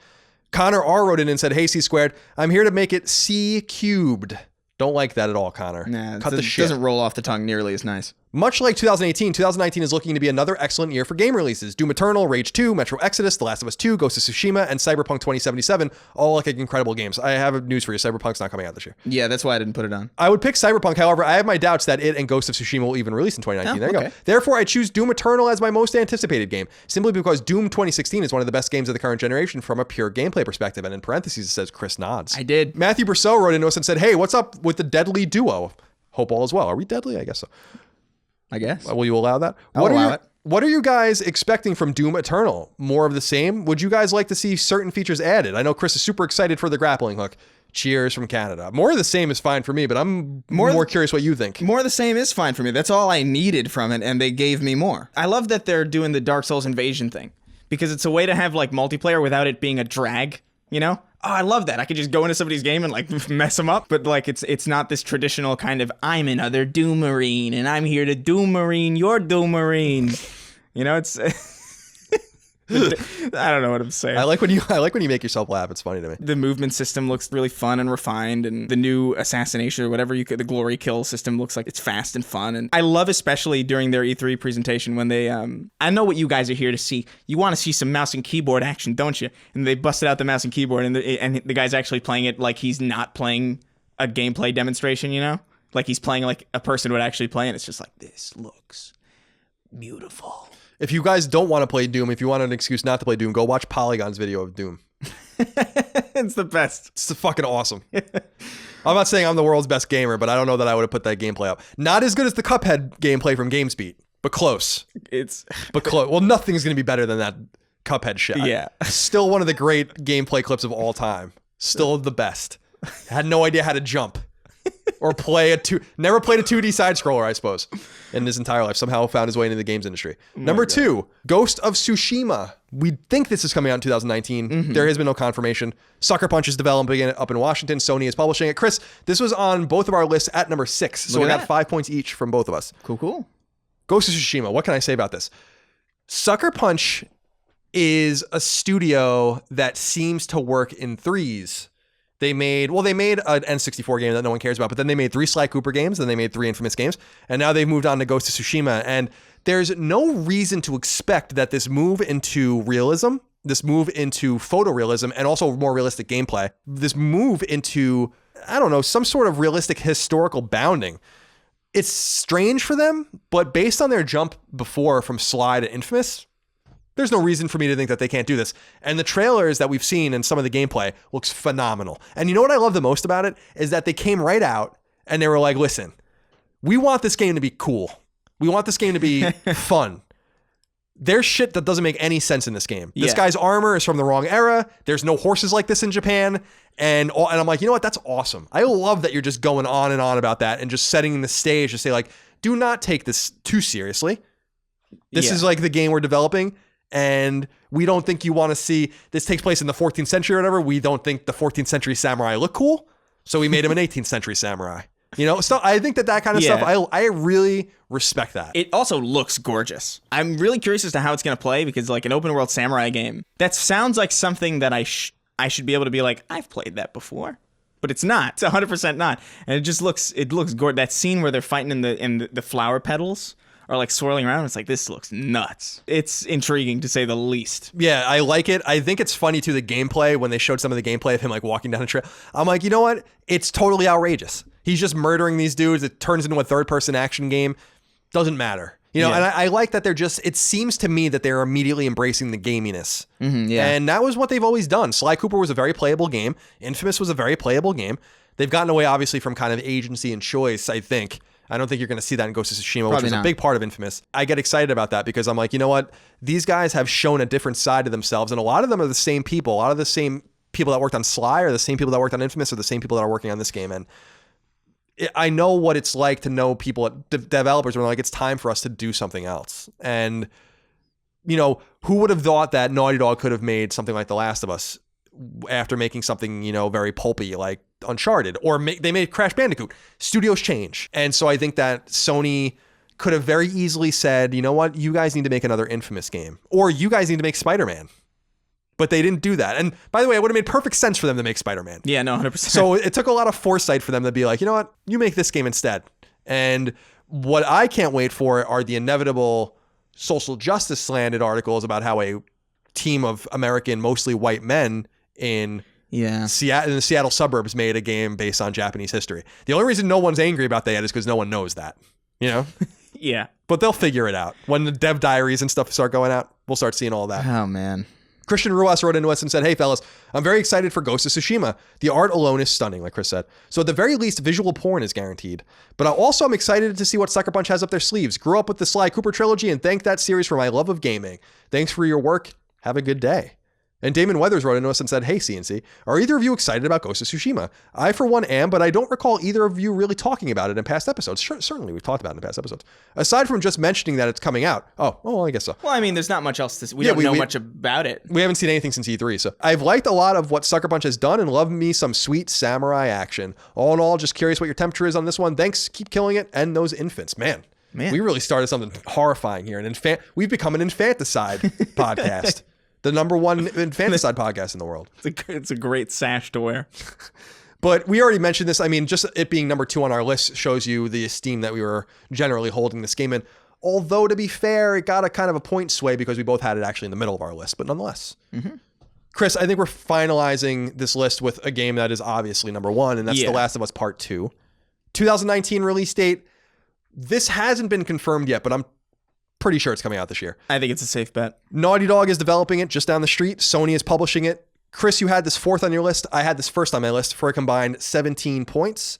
Connor R. wrote in and said, hey, C Squared, I'm here to make it C cubed. Don't like that at all, Connor. Nah, Cut the shit. Doesn't roll off the tongue nearly as nice. Much like 2018, 2019 is looking to be another excellent year for game releases. Doom Eternal, Rage 2, Metro Exodus, The Last of Us 2, Ghost of Tsushima, and Cyberpunk 2077, all like incredible games. I have news for you. Cyberpunk's not coming out this year. Yeah, that's why I didn't put it on. I would pick Cyberpunk. However, I have my doubts that it and Ghost of Tsushima will even release in 2019. There you go. Therefore, I choose Doom Eternal as my most anticipated game, simply because Doom 2016 is one of the best games of the current generation from a pure gameplay perspective. And in parentheses, it says Chris nods. I did. Matthew Brousseau wrote into us and said, hey, what's up with the deadly duo? Hope all is well. Are we deadly? I guess so. I guess. Will you allow that? I'll allow it. What are you guys expecting from Doom Eternal? More of the same? Would you guys like to see certain features added? I know Chris is super excited for the grappling hook. Cheers from Canada. More of the same is fine for me, but I'm more curious what you think. More of the same is fine for me. That's all I needed from it, and they gave me more. I love that they're doing the Dark Souls invasion thing, because it's a way to have like multiplayer without it being a drag, you know? Oh, I love that. I could just go into somebody's game and like mess them up, but like it's not this traditional kind of I'm another Doom Marine and I'm here to Doom Marine your Doom Marine. You know, it's I don't know what I'm saying. I like when you make yourself laugh. It's funny to me. The movement system looks really fun and refined, and the new assassination or whatever the glory kill system looks like it's fast and fun. And I love especially during their E3 presentation when they I know what you guys are here to see. You want to see some mouse and keyboard action, don't you? And they busted out the mouse and keyboard, and the guy's actually playing it like he's not playing a gameplay demonstration, you know? Like he's playing like a person would actually play, and it's just like, this looks beautiful. If you guys don't want to play Doom, if you want an excuse not to play Doom, go watch Polygon's video of Doom. It's the best. It's fucking awesome. I'm not saying I'm the world's best gamer, but I don't know that I would have put that gameplay up. Not as good as the Cuphead gameplay from GameSpeed, but close. But close. Well, nothing's going to be better than that Cuphead shit. Yeah. Still one of the great gameplay clips of all time. Still the best. Had no idea how to jump. Or never played a 2D side scroller, I suppose, in his entire life. Somehow found his way into the games industry. Number 2, Ghost of Tsushima. We think this is coming out in 2019. Mm-hmm. There has been no confirmation. Sucker Punch is developing it up in Washington. Sony is publishing it. Chris, this was on both of our lists at number 6. So we got 5 points each from both of us. Cool. Ghost of Tsushima. What can I say about this? Sucker Punch is a studio that seems to work in threes. They made an N64 game that no one cares about, but then they made 3 Sly Cooper games, then they made 3 Infamous games, and now they've moved on to Ghost of Tsushima. And there's no reason to expect that this move into realism, this move into photorealism, and also more realistic gameplay, this move into, I don't know, some sort of realistic historical bounding. It's strange for them, but based on their jump before from Sly to Infamous, there's no reason for me to think that they can't do this. And the trailers that we've seen and some of the gameplay looks phenomenal. And you know what I love the most about it is that they came right out and they were like, listen, we want this game to be cool. We want this game to be fun. There's shit that doesn't make any sense in this game. This guy's armor is from the wrong era. There's no horses like this in Japan. And I'm like, you know what? That's awesome. I love that you're just going on and on about that and just setting the stage to say like, do not take this too seriously. This is like the game we're developing. And we don't think you want to see this takes place in the 14th century or whatever. We don't think the 14th century samurai look cool. So we made him an 18th century samurai. You know, so I think that kind of stuff, I really respect that. It also looks gorgeous. I'm really curious as to how it's going to play because like an open world samurai game, that sounds like something that I should be able to be like, I've played that before. But it's not. It's 100% not. And it looks gorgeous. That scene where they're fighting in the flower petals are like swirling around. It's like, this looks nuts. It's intriguing to say the least. Yeah, I like it. I think it's funny too, the gameplay, when they showed some of the gameplay of him like walking down a trail. I'm like, you know what? It's totally outrageous. He's just murdering these dudes. It turns into a third-person action game. Doesn't matter. You know, and I like that it seems to me that they're immediately embracing the gaminess. Mm-hmm, And that was what they've always done. Sly Cooper was a very playable game. Infamous was a very playable game. They've gotten away, obviously, from kind of agency and choice, I think. I don't think you're going to see that in Ghost of Tsushima, which was a big part of Infamous. I get excited about that because I'm like, you know what? These guys have shown a different side of themselves, and a lot of them are the same people. A lot of the same people that worked on Sly are the same people that worked on Infamous are the same people that are working on this game. And I know what it's like to know people at developers when they're like, it's time for us to do something else. And, you know, who would have thought that Naughty Dog could have made something like The Last of Us after making something, you know, very pulpy like Uncharted, or they made Crash Bandicoot. Studios change. And so I think that Sony could have very easily said, you know what, you guys need to make another Infamous game, or you guys need to make Spider-Man. But they didn't do that. And by the way, it would have made perfect sense for them to make Spider-Man. Yeah, no, 100%. So it took a lot of foresight for them to be like, you know what, you make this game instead. And What I can't wait for are the inevitable social justice slanted articles about how a team of American, mostly white men in the Seattle suburbs made a game based on Japanese history. The only reason no one's angry about that yet is because no one knows that, you know? Yeah. But they'll figure it out. When the dev diaries and stuff start going out, we'll start seeing all that. Oh, man. Christian Ruas wrote into us and said, hey, fellas, I'm very excited for Ghost of Tsushima. The art alone is stunning, like Chris said. So at the very least, visual porn is guaranteed. But I'm excited to see what Sucker Punch has up their sleeves. Grew up with the Sly Cooper trilogy and thank that series for my love of gaming. Thanks for your work. Have a good day. And Damon Weathers wrote into us and said, hey, CNC, are either of you excited about Ghost of Tsushima? I, for one, am, but I don't recall either of you really talking about it in past episodes. Sure, certainly, we've talked about it in past episodes. Aside from just mentioning that it's coming out. Oh, well, I guess so. Well, I mean, there's not much else to... We don't know much about it. We haven't seen anything since E3, so. I've liked a lot of what Sucker Punch has done and love me some sweet samurai action. All in all, just curious what your temperature is on this one. Thanks, keep killing it, and those infants. Man. We really started something horrifying here. We've become an infanticide podcast. The number one infanticide podcast in the world. It's a great sash to wear. But we already mentioned this. I mean, just it being number 2 on our list shows you the esteem that we were generally holding this game in. Although, to be fair, it got a kind of a point sway because we both had it actually in the middle of our list. But nonetheless. Mm-hmm. Chris, I think we're finalizing this list with a game that is obviously number 1, and that's The Last of Us Part 2. 2019 release date. This hasn't been confirmed yet, but I'm pretty sure it's coming out this year. I think it's a safe bet. Naughty Dog is developing it just down the street. Sony is publishing it. Chris, you had this 4th on your list. I had this 1st on my list for a combined 17 points.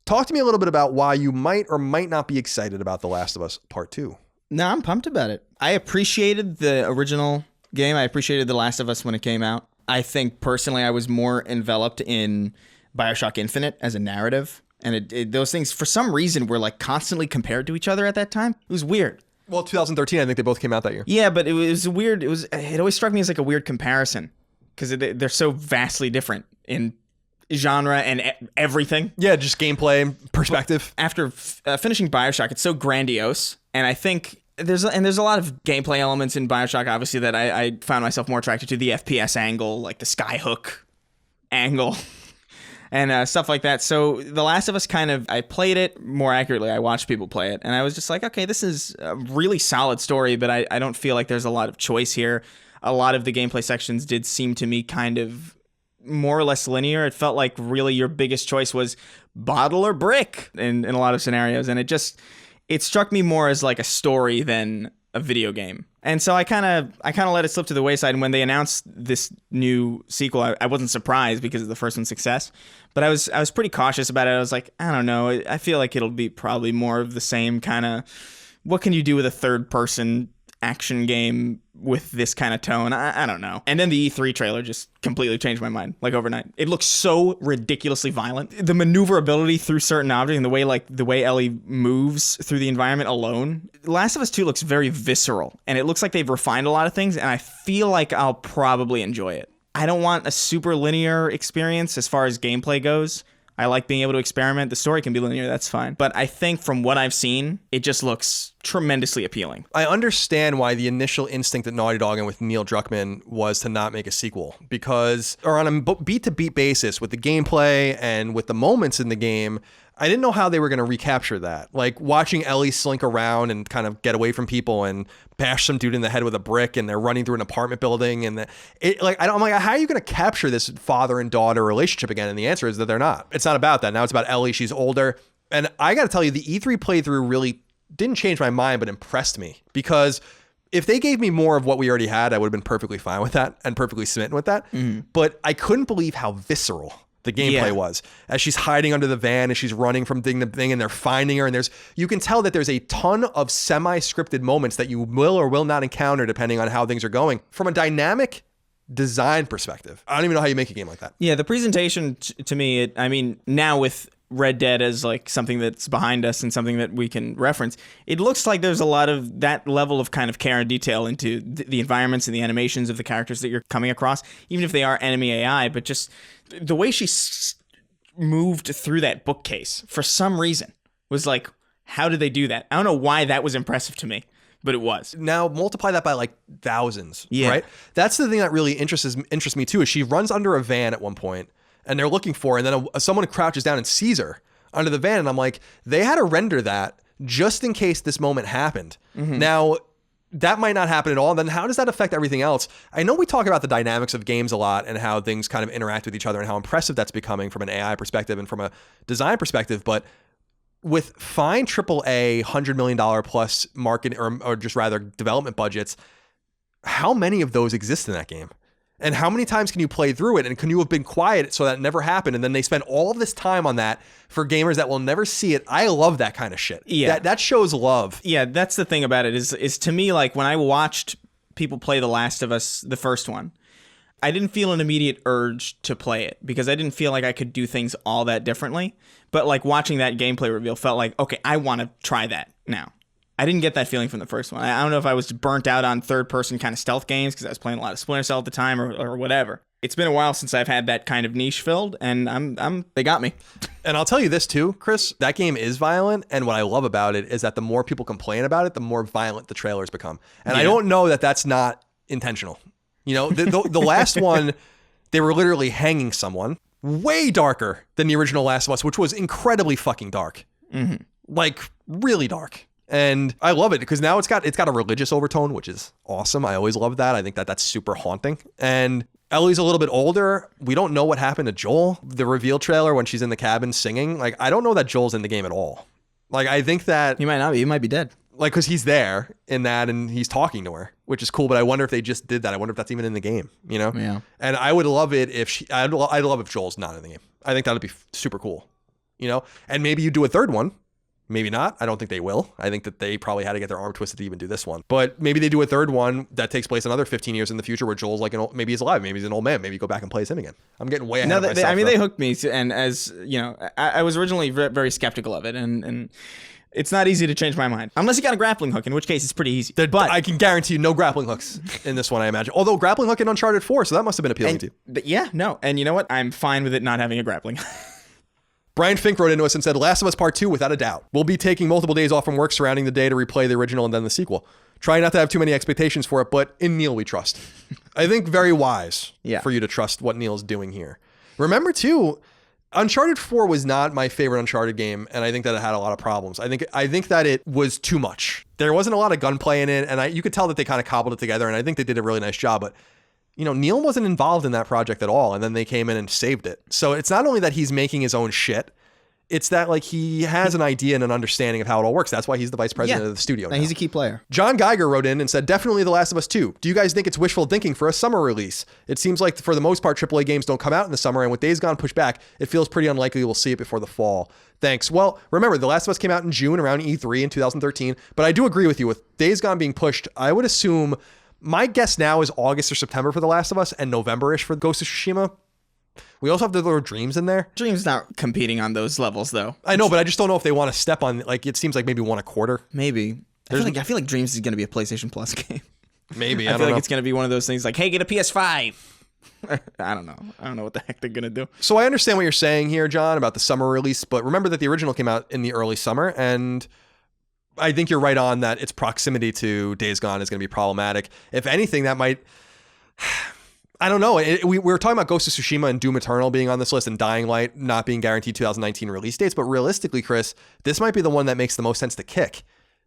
Talk to me a little bit about why you might or might not be excited about The Last of Us Part 2. No, I'm pumped about it. I appreciated the original game. I appreciated The Last of Us when it came out. I think personally I was more enveloped in BioShock Infinite as a narrative. And those things, for some reason, were like constantly compared to each other at that time. It was weird. Well, 2013, I think they both came out that year. Yeah, but it was weird. It always struck me as like a weird comparison because they're so vastly different in genre and everything. Yeah, just gameplay, perspective. But after finishing BioShock, it's so grandiose, and I think there's a lot of gameplay elements in BioShock, obviously, that I found myself more attracted to. The FPS angle, like the skyhook angle. And stuff like that. So The Last of Us I played it more accurately. I watched people play it. And I was just like, okay, this is a really solid story, but I don't feel like there's a lot of choice here. A lot of the gameplay sections did seem to me kind of more or less linear. It felt like really your biggest choice was bottle or brick in a lot of scenarios. And it struck me more as like a story than a video game. And so I kind of let it slip to the wayside. And when they announced this new sequel, I wasn't surprised because of the first one's success. But I was pretty cautious about it. I was like, I don't know. I feel like it'll be probably more of the same kind of, what can you do with a third-person action game with this kind of tone? I don't know. And then the E3 trailer just completely changed my mind, like overnight. It looks so ridiculously violent. The maneuverability through certain objects and the way Ellie moves through the environment alone. Last of Us 2 looks very visceral, and it looks like they've refined a lot of things, and I feel like I'll probably enjoy it. I don't want a super linear experience as far as gameplay goes. I like being able to experiment. The story can be linear, that's fine. But I think from what I've seen, it just looks tremendously appealing. I understand why the initial instinct at Naughty Dog and with Neil Druckmann was to not make a sequel, because, or on a beat-to-beat basis with the gameplay and with the moments in the game, I didn't know how they were going to recapture that. Like watching Ellie slink around and kind of get away from people and bash some dude in the head with a brick, and they're running through an apartment building, and I'm like, how are you going to capture this father and daughter relationship again? And the answer is that they're not. It's not about that. Now it's about Ellie. She's older. And I got to tell you, the E3 playthrough really didn't change my mind, but impressed me, because if they gave me more of what we already had, I would have been perfectly fine with that and perfectly smitten with that. Mm-hmm. But I couldn't believe how visceral the gameplay was, as she's hiding under the van, as she's running from thing to thing, and they're finding her, and you can tell that there's a ton of semi-scripted moments that you will or will not encounter depending on how things are going. From a dynamic design perspective, I don't even know how you make a game like that. Yeah, the presentation to me, now with Red Dead as like something that's behind us and something that we can reference, it looks like there's a lot of that level of kind of care and detail into the environments and the animations of the characters that you're coming across, even if they are enemy AI, but just the way she moved through that bookcase for some reason was like, how did they do that? I don't know why that was impressive to me, but it was. Now multiply that by like thousands, yeah. Right? That's the thing that really interests me too, is she runs under a van at one point, and they're looking for her, and then someone crouches down and sees her under the van, and I'm like, they had to render that just in case this moment happened. Now, that might not happen at all. Then how does that affect everything else? I know we talk about the dynamics of games a lot and how things kind of interact with each other and how impressive that's becoming from an AI perspective and from a design perspective. But with fine AAA $100 million plus market or just rather development budgets, how many of those exist in that game? And how many times can you play through it? And can you have been quiet so that never happened? And then they spend all of this time on that for gamers that will never see it. I love that kind of shit. Yeah. That shows love. Yeah, that's the thing about it is to me, like when I watched people play The Last of Us, the first one, I didn't feel an immediate urge to play it because I didn't feel like I could do things all that differently. But like watching that gameplay reveal felt like, okay, I want to try that now. I didn't get that feeling from the first one. I don't know if I was burnt out on third-person kind of stealth games because I was playing a lot of Splinter Cell at the time or whatever. It's been a while since I've had that kind of niche filled, and they got me. And I'll tell you this too, Chris, that game is violent, and what I love about it is that the more people complain about it, the more violent the trailers become. And I don't know that that's not intentional. You know, the last one, they were literally hanging someone way darker than the original Last of Us, which was incredibly fucking dark. Like, really dark. And I love it because now it's got a religious overtone, which is awesome. I always love that. I think that that's super haunting. And Ellie's a little bit older. We don't know what happened to Joel. The reveal trailer when she's in the cabin singing, like, I don't know that Joel's in the game at all. Like, I think that... He might not be. He might be dead. Like, because he's there in that and he's talking to her, which is cool. But I wonder if they just did that. I wonder if that's even in the game, you know? Yeah. And I would love it if I'd love if Joel's not in the game. I think that would be super cool, you know? And maybe you do a third one. Maybe not. I don't think they will. I think that they probably had to get their arm twisted to even do this one. But maybe they do a third one that takes place another 15 years in the future where Joel's like maybe he's alive. Maybe he's an old man. Maybe you go back and play as him again. I'm getting way ahead of myself. They hooked me. And as you know, I was originally very skeptical of it. And it's not easy to change my mind. Unless you got a grappling hook, in which case it's pretty easy. But I can guarantee you no grappling hooks in this one, I imagine. Although grappling hook in Uncharted 4, so that must have been appealing to you. But yeah, no. And you know what? I'm fine with it not having a grappling hook. Brian Fink wrote into us and said, Last of Us Part 2, without a doubt. We'll be taking multiple days off from work surrounding the day to replay the original and then the sequel. Try not to have too many expectations for it, but in Neil we trust. I think very wise for you to trust what Neil's doing here. Remember, too, Uncharted 4 was not my favorite Uncharted game, and I think that it had a lot of problems. I think that it was too much. There wasn't a lot of gunplay in it, and you could tell that they kind of cobbled it together, and I think they did a really nice job, but you know, Neil wasn't involved in that project at all, and then they came in and saved it. So it's not only that he's making his own shit, it's that like he has an idea and an understanding of how it all works. That's why he's the vice president of the studio now. He's a key player. John Geiger wrote in and said, definitely The Last of Us 2. Do you guys think it's wishful thinking for a summer release? It seems like for the most part, AAA games don't come out in the summer, and with Days Gone pushed back, it feels pretty unlikely we'll see it before the fall. Thanks. Well, remember, The Last of Us came out in June around E3 in 2013, but I do agree with you. With Days Gone being pushed, I would assume... My guess now is August or September for The Last of Us and November-ish for Ghost of Tsushima. We also have the little Dreams in there. Dreams not competing on those levels, though. I know, but I just don't know if they want to step on, like, it seems like maybe one a quarter. Maybe. I feel like Dreams is going to be a PlayStation Plus game. Maybe, I feel like it's going to be one of those things like, hey, get a PS5. I don't know. I don't know what the heck they're going to do. So I understand what you're saying here, John, about the summer release, but remember that the original came out in the early summer, and... I think you're right on that its proximity to Days Gone is going to be problematic. If anything, that might... I don't know. We were talking about Ghost of Tsushima and Doom Eternal being on this list and Dying Light not being guaranteed 2019 release dates, but realistically, Chris, this might be the one that makes the most sense to kick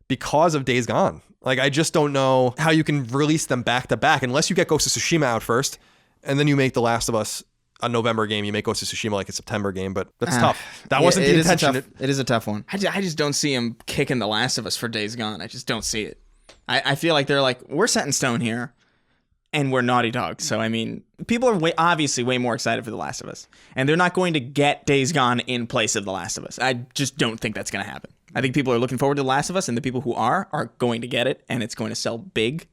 because of Days Gone. Like, I just don't know how you can release them back to back unless you get Ghost of Tsushima out first and then you make The Last of Us a November game. You make Ghost of Tsushima like a September game, but that's tough. That wasn't the intention. It is a tough one. I just don't see him kicking The Last of Us for Days Gone. I just don't see it. I feel like they're like, we're set in stone here, and we're Naughty Dog. So, I mean, people are obviously way more excited for The Last of Us, and they're not going to get Days Gone in place of The Last of Us. I just don't think that's going to happen. I think people are looking forward to The Last of Us, and the people who are going to get it, and it's going to sell big.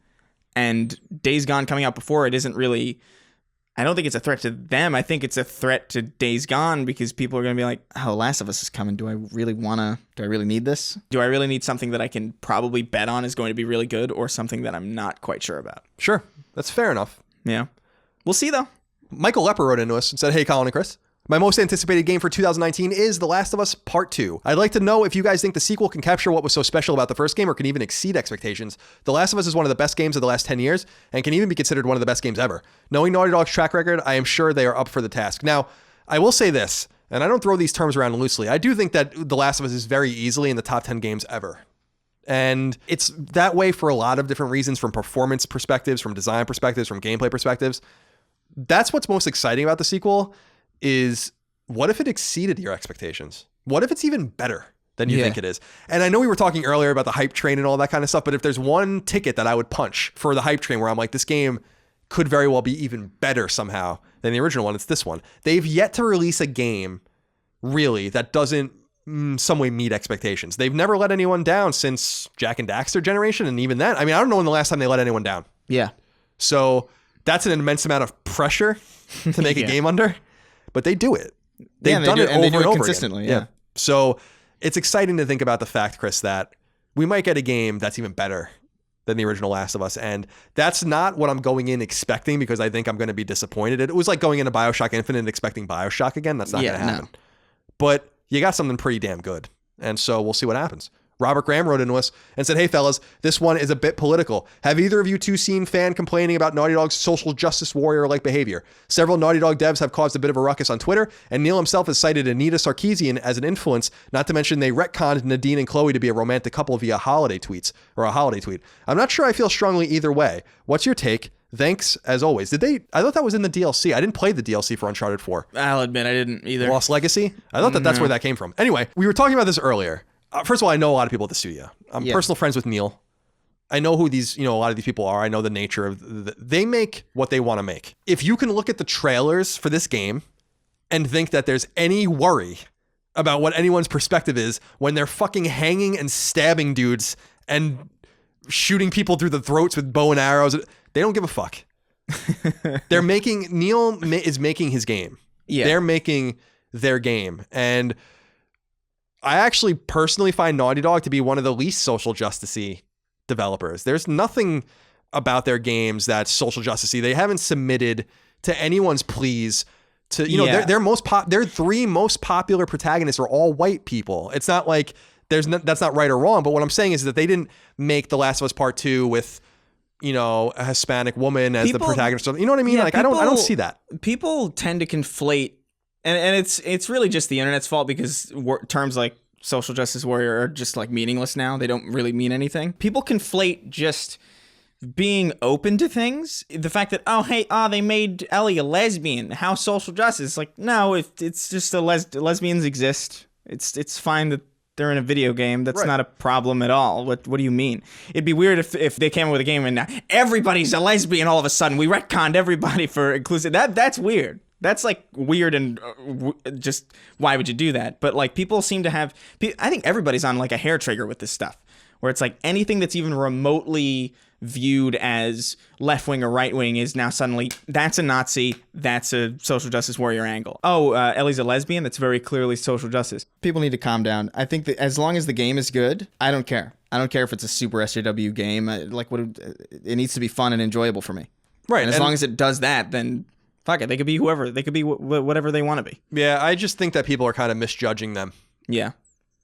And Days Gone coming out before it isn't really... I don't think it's a threat to them. I think it's a threat to Days Gone because people are going to be like, oh, Last of Us is coming. Do I really need this? Do I really need something that I can probably bet on is going to be really good or something that I'm not quite sure about? Sure. That's fair enough. Yeah. We'll see, though. Michael Lepper wrote into us and said, hey, Colin and Chris. My most anticipated game for 2019 is The Last of Us Part 2. I'd like to know if you guys think the sequel can capture what was so special about the first game or can even exceed expectations. The Last of Us is one of the best games of the last 10 years and can even be considered one of the best games ever. Knowing Naughty Dog's track record, I am sure they are up for the task. Now, I will say this. and I don't throw these terms around loosely, I do think that The Last of Us is very easily in the top 10 games ever. And it's that way for a lot of different reasons, from performance perspectives, from design perspectives, from gameplay perspectives. That's what's most exciting about the sequel is, what if it exceeded your expectations? What if it's even better than you think it is? And I know we were talking earlier about the hype train and all that kind of stuff, but if there's one ticket that I would punch for the hype train where I'm like, this game could very well be even better somehow than the original one, it's this one. They've yet to release a game, really, that doesn't some way meet expectations. They've never let anyone down since Jack and Daxter generation, and even then, I mean, I don't know when the last time they let anyone down. Yeah. So that's an immense amount of pressure to make a game under, but they do it. They've done it over and over consistently. Again. Yeah. So it's exciting to think about the fact, Chris, that we might get a game that's even better than the original Last of Us. And that's not what I'm going in expecting, because I think I'm going to be disappointed. It was like going into BioShock Infinite and expecting BioShock again. That's not going to happen. No. But you got something pretty damn good. And so we'll see what happens. Robert Graham wrote into us and said, hey, fellas, this one is a bit political. Have either of you two seen fan complaining about Naughty Dog's social justice warrior-like behavior? Several Naughty Dog devs have caused a bit of a ruckus on Twitter, and Neil himself has cited Anita Sarkeesian as an influence, not to mention they retconned Nadine and Chloe to be a romantic couple via holiday tweets, or a holiday tweet. I'm not sure I feel strongly either way. What's your take? Thanks, as always. I thought that was in the DLC. I didn't play the DLC for Uncharted 4. I'll admit I didn't either. Lost Legacy? I thought that's where that came from. Anyway, we were talking about this earlier. First of all, I know a lot of people at the studio. I'm personal friends with Neil. I know who these, a lot of these people are. I know the nature of they make what they want to make. If you can look at the trailers for this game and think that there's any worry about what anyone's perspective is when they're fucking hanging and stabbing dudes and shooting people through the throats with bow and arrows, they don't give a fuck. Neil is making his game. Yeah. They're making their game. And I actually personally find Naughty Dog to be one of the least social justice-y developers. There's nothing about their games that's social justice-y. They haven't submitted to anyone's pleas. Their three most popular protagonists are all white people. It's not like that's not right or wrong, but what I'm saying is that they didn't make The Last of Us Part 2 with a Hispanic woman as the protagonist. You know what I mean? Yeah, I don't see that. People tend to conflate. And it's really just the internet's fault, because terms like social justice warrior are just like meaningless now. They don't really mean anything. People conflate just being open to things. The fact that, they made Ellie a lesbian. How social justice? Like, no, it's just lesbians exist. It's fine that they're in a video game. That's not a problem at all. What do you mean? It'd be weird if they came up with a game and now everybody's a lesbian all of a sudden. We retconned everybody for inclusive. That's weird. That's like weird, and just why would you do that? But like, people seem to have, I think everybody's on like a hair trigger with this stuff, where it's like anything that's even remotely viewed as left wing or right wing is now suddenly, that's a Nazi, that's a social justice warrior angle. Ellie's a lesbian, that's very clearly social justice. People need to calm down. I think that as long as the game is good, I don't care. I don't care if it's a super SJW game. It needs to be fun and enjoyable for me. Right. And as long as it does that, then fuck it. They could be whoever. They could be whatever they want to be. Yeah, I just think that people are kind of misjudging them. Yeah.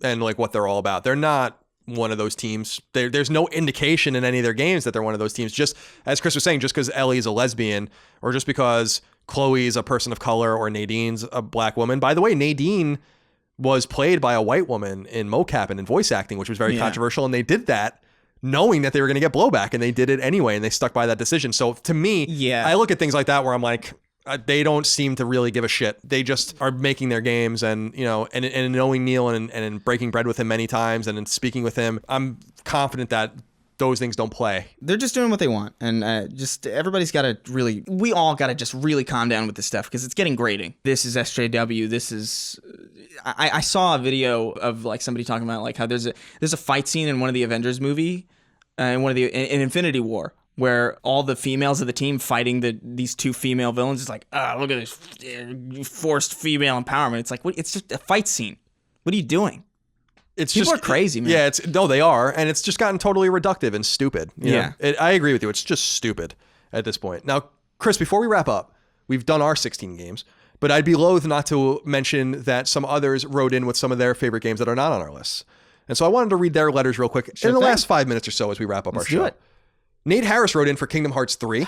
And like what they're all about. They're not one of those teams. There's no indication in any of their games that they're one of those teams. Just as Chris was saying, just because Ellie's a lesbian, or just because Chloe's a person of color, or Nadine's a black woman. By the way, Nadine was played by a white woman in mocap and in voice acting, which was very controversial. And they did that knowing that they were going to get blowback, and they did it anyway, and they stuck by that decision. So to me, I look at things like that where I'm like, they don't seem to really give a shit. They just are making their games, and and knowing Neil and breaking bread with him many times and in speaking with him, I'm confident that those things don't play. They're just doing what they want, and everybody's got to really, we all got to just really calm down with this stuff, because it's getting grating. This is SJW. This is, I saw a video of like somebody talking about like how there's a fight scene in one of the Avengers movie, in Infinity War, where all the females of the team fighting these two female villains is like, look at this forced female empowerment. It's like, what? It's just a fight scene. What are you doing? People are crazy, man. Yeah, they are, and it's just gotten totally reductive and stupid. I agree with you. It's just stupid at this point. Now, Chris, before we wrap up, we've done our 16 games, but I'd be loath not to mention that some others wrote in with some of their favorite games that are not on our list. And so I wanted to read their letters real quick in the last 5 minutes or so as we wrap up our show. Do it. Nate Harris wrote in for Kingdom Hearts 3.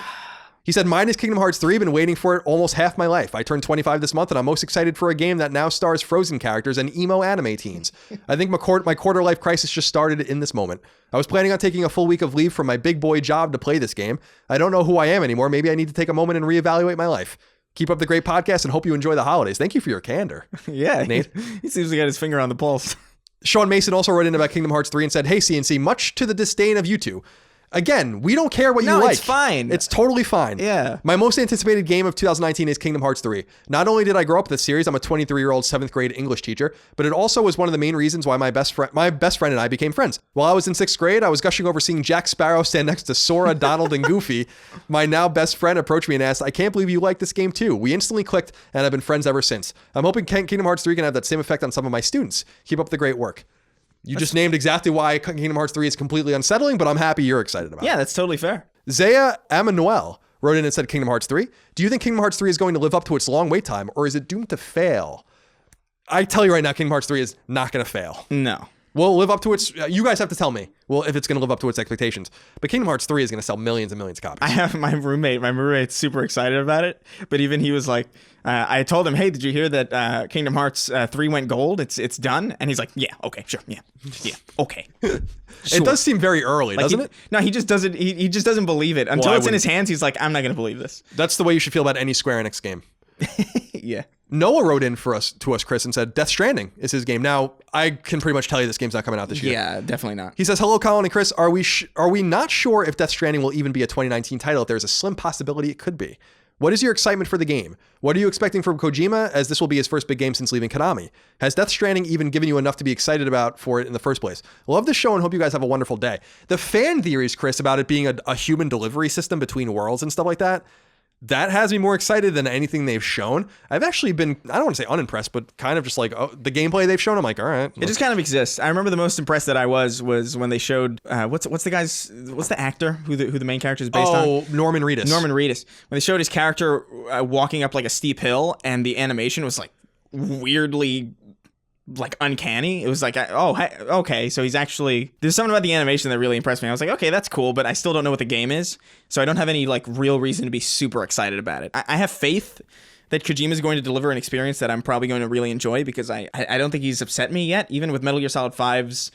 He said, mine is Kingdom Hearts 3. Been waiting for it almost half my life. I turned 25 this month, and I'm most excited for a game that now stars Frozen characters and emo anime teens. I think my quarter life crisis just started in this moment. I was planning on taking a full week of leave from my big boy job to play this game. I don't know who I am anymore. Maybe I need to take a moment and reevaluate my life. Keep up the great podcast and hope you enjoy the holidays. Thank you for your candor. Yeah, Nate. He seems to get his finger on the pulse. Sean Mason also wrote in about Kingdom Hearts 3 and said, hey, CNC, much to the disdain of you two. Again, we don't care what you like. No, it's fine. It's totally fine. Yeah. My most anticipated game of 2019 is Kingdom Hearts 3. Not only did I grow up with this series, I'm a 23-year-old 7th grade English teacher, but it also was one of the main reasons why my best friend and I became friends. While I was in 6th grade, I was gushing over seeing Jack Sparrow stand next to Sora, Donald, and Goofy. My now best friend approached me and asked, I can't believe you like this game too. We instantly clicked and have been friends ever since. I'm hoping Kingdom Hearts 3 can have that same effect on some of my students. Keep up the great work. You just named exactly why Kingdom Hearts 3 is completely unsettling, but I'm happy you're excited about it. Yeah, that's totally fair. Zaya Emanuel wrote in and said Kingdom Hearts 3. Do you think Kingdom Hearts 3 is going to live up to its long wait time, or is it doomed to fail? I tell you right now, Kingdom Hearts 3 is not going to fail. No. Will it live up to its... you guys have to tell me, well, if it's going to live up to its expectations. But Kingdom Hearts 3 is going to sell millions and millions of copies. I have my roommate's super excited about it, but even he was like, I told him, hey, did you hear that Kingdom Hearts 3 went gold? It's done. And he's like, yeah, okay, sure, yeah, okay. Sure. It does seem very early, doesn't it? No, he just doesn't. He just doesn't believe it until it's in his hands. He's like, I'm not going to believe this. That's the way you should feel about any Square Enix game. Yeah. Noah wrote in to us, Chris, and said Death Stranding is his game. Now, I can pretty much tell you this game's not coming out this year. Yeah, definitely not. He says, hello, Colin and Chris. Are we not sure if Death Stranding will even be a 2019 title? If there's a slim possibility it could be. What is your excitement for the game? What are you expecting from Kojima, as this will be his first big game since leaving Konami? Has Death Stranding even given you enough to be excited about for it in the first place? Love the show and hope you guys have a wonderful day. The fan theories, Chris, about it being a human delivery system between worlds and stuff like that, that has me more excited than anything they've shown. I've actually been, I don't want to say unimpressed, but kind of just like, oh, the gameplay they've shown, I'm like, all right. It just kind of exists. I remember the most impressed that I was when they showed, what's the actor who the main character is based on? Oh, Norman Reedus. Norman Reedus. When they showed his character walking up like a steep hill and the animation was like weirdly like uncanny. It was like, oh, okay, so he's actually, there's something about the animation that really impressed me. I was like, okay, that's cool, but I still don't know what the game is, so I don't have any like real reason to be super excited about it. I have faith that Kojima is going to deliver an experience that I'm probably going to really enjoy, because I don't think he's upset me yet. Even with Metal Gear Solid 5's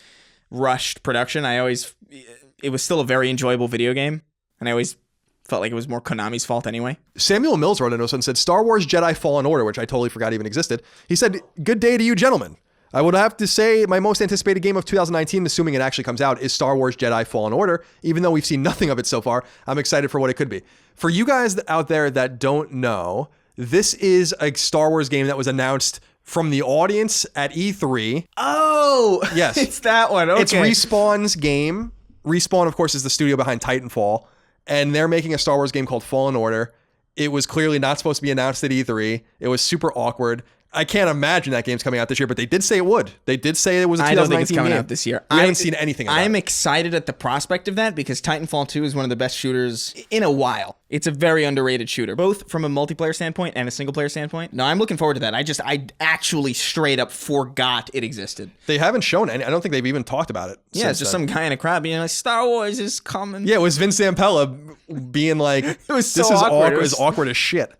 rushed production, it was still a very enjoyable video game, and I always felt like it was more Konami's fault anyway. Samuel Mills wrote in us and said, Star Wars Jedi Fallen Order, which I totally forgot even existed. He said, good day to you, gentlemen. I would have to say my most anticipated game of 2019, assuming it actually comes out, is Star Wars Jedi Fallen Order. Even though we've seen nothing of it so far, I'm excited for what it could be. For you guys out there that don't know, this is a Star Wars game that was announced from the audience at E3. Oh! Yes. It's that one, okay. It's Respawn's game. Respawn, of course, is the studio behind Titanfall, and they're making a Star Wars game called Fallen Order. It was clearly not supposed to be announced at E3. It was super awkward. I can't imagine that game's coming out this year, but they did say it would. They did say it was a 2019 I don't think it's coming game. out this year. We haven't seen anything about I'm it. excited at the prospect of that, because Titanfall 2 is one of the best shooters in a while. It's a very underrated shooter, both from a multiplayer standpoint and a single player standpoint. No, I'm looking forward to that. I actually straight up forgot it existed. They haven't shown any. I don't think they've even talked about it. Yeah, it's just some guy in a crowd being like, Star Wars is coming. Yeah, it was Vince Zampella being like, It was so this is awkward. It was awkward as shit.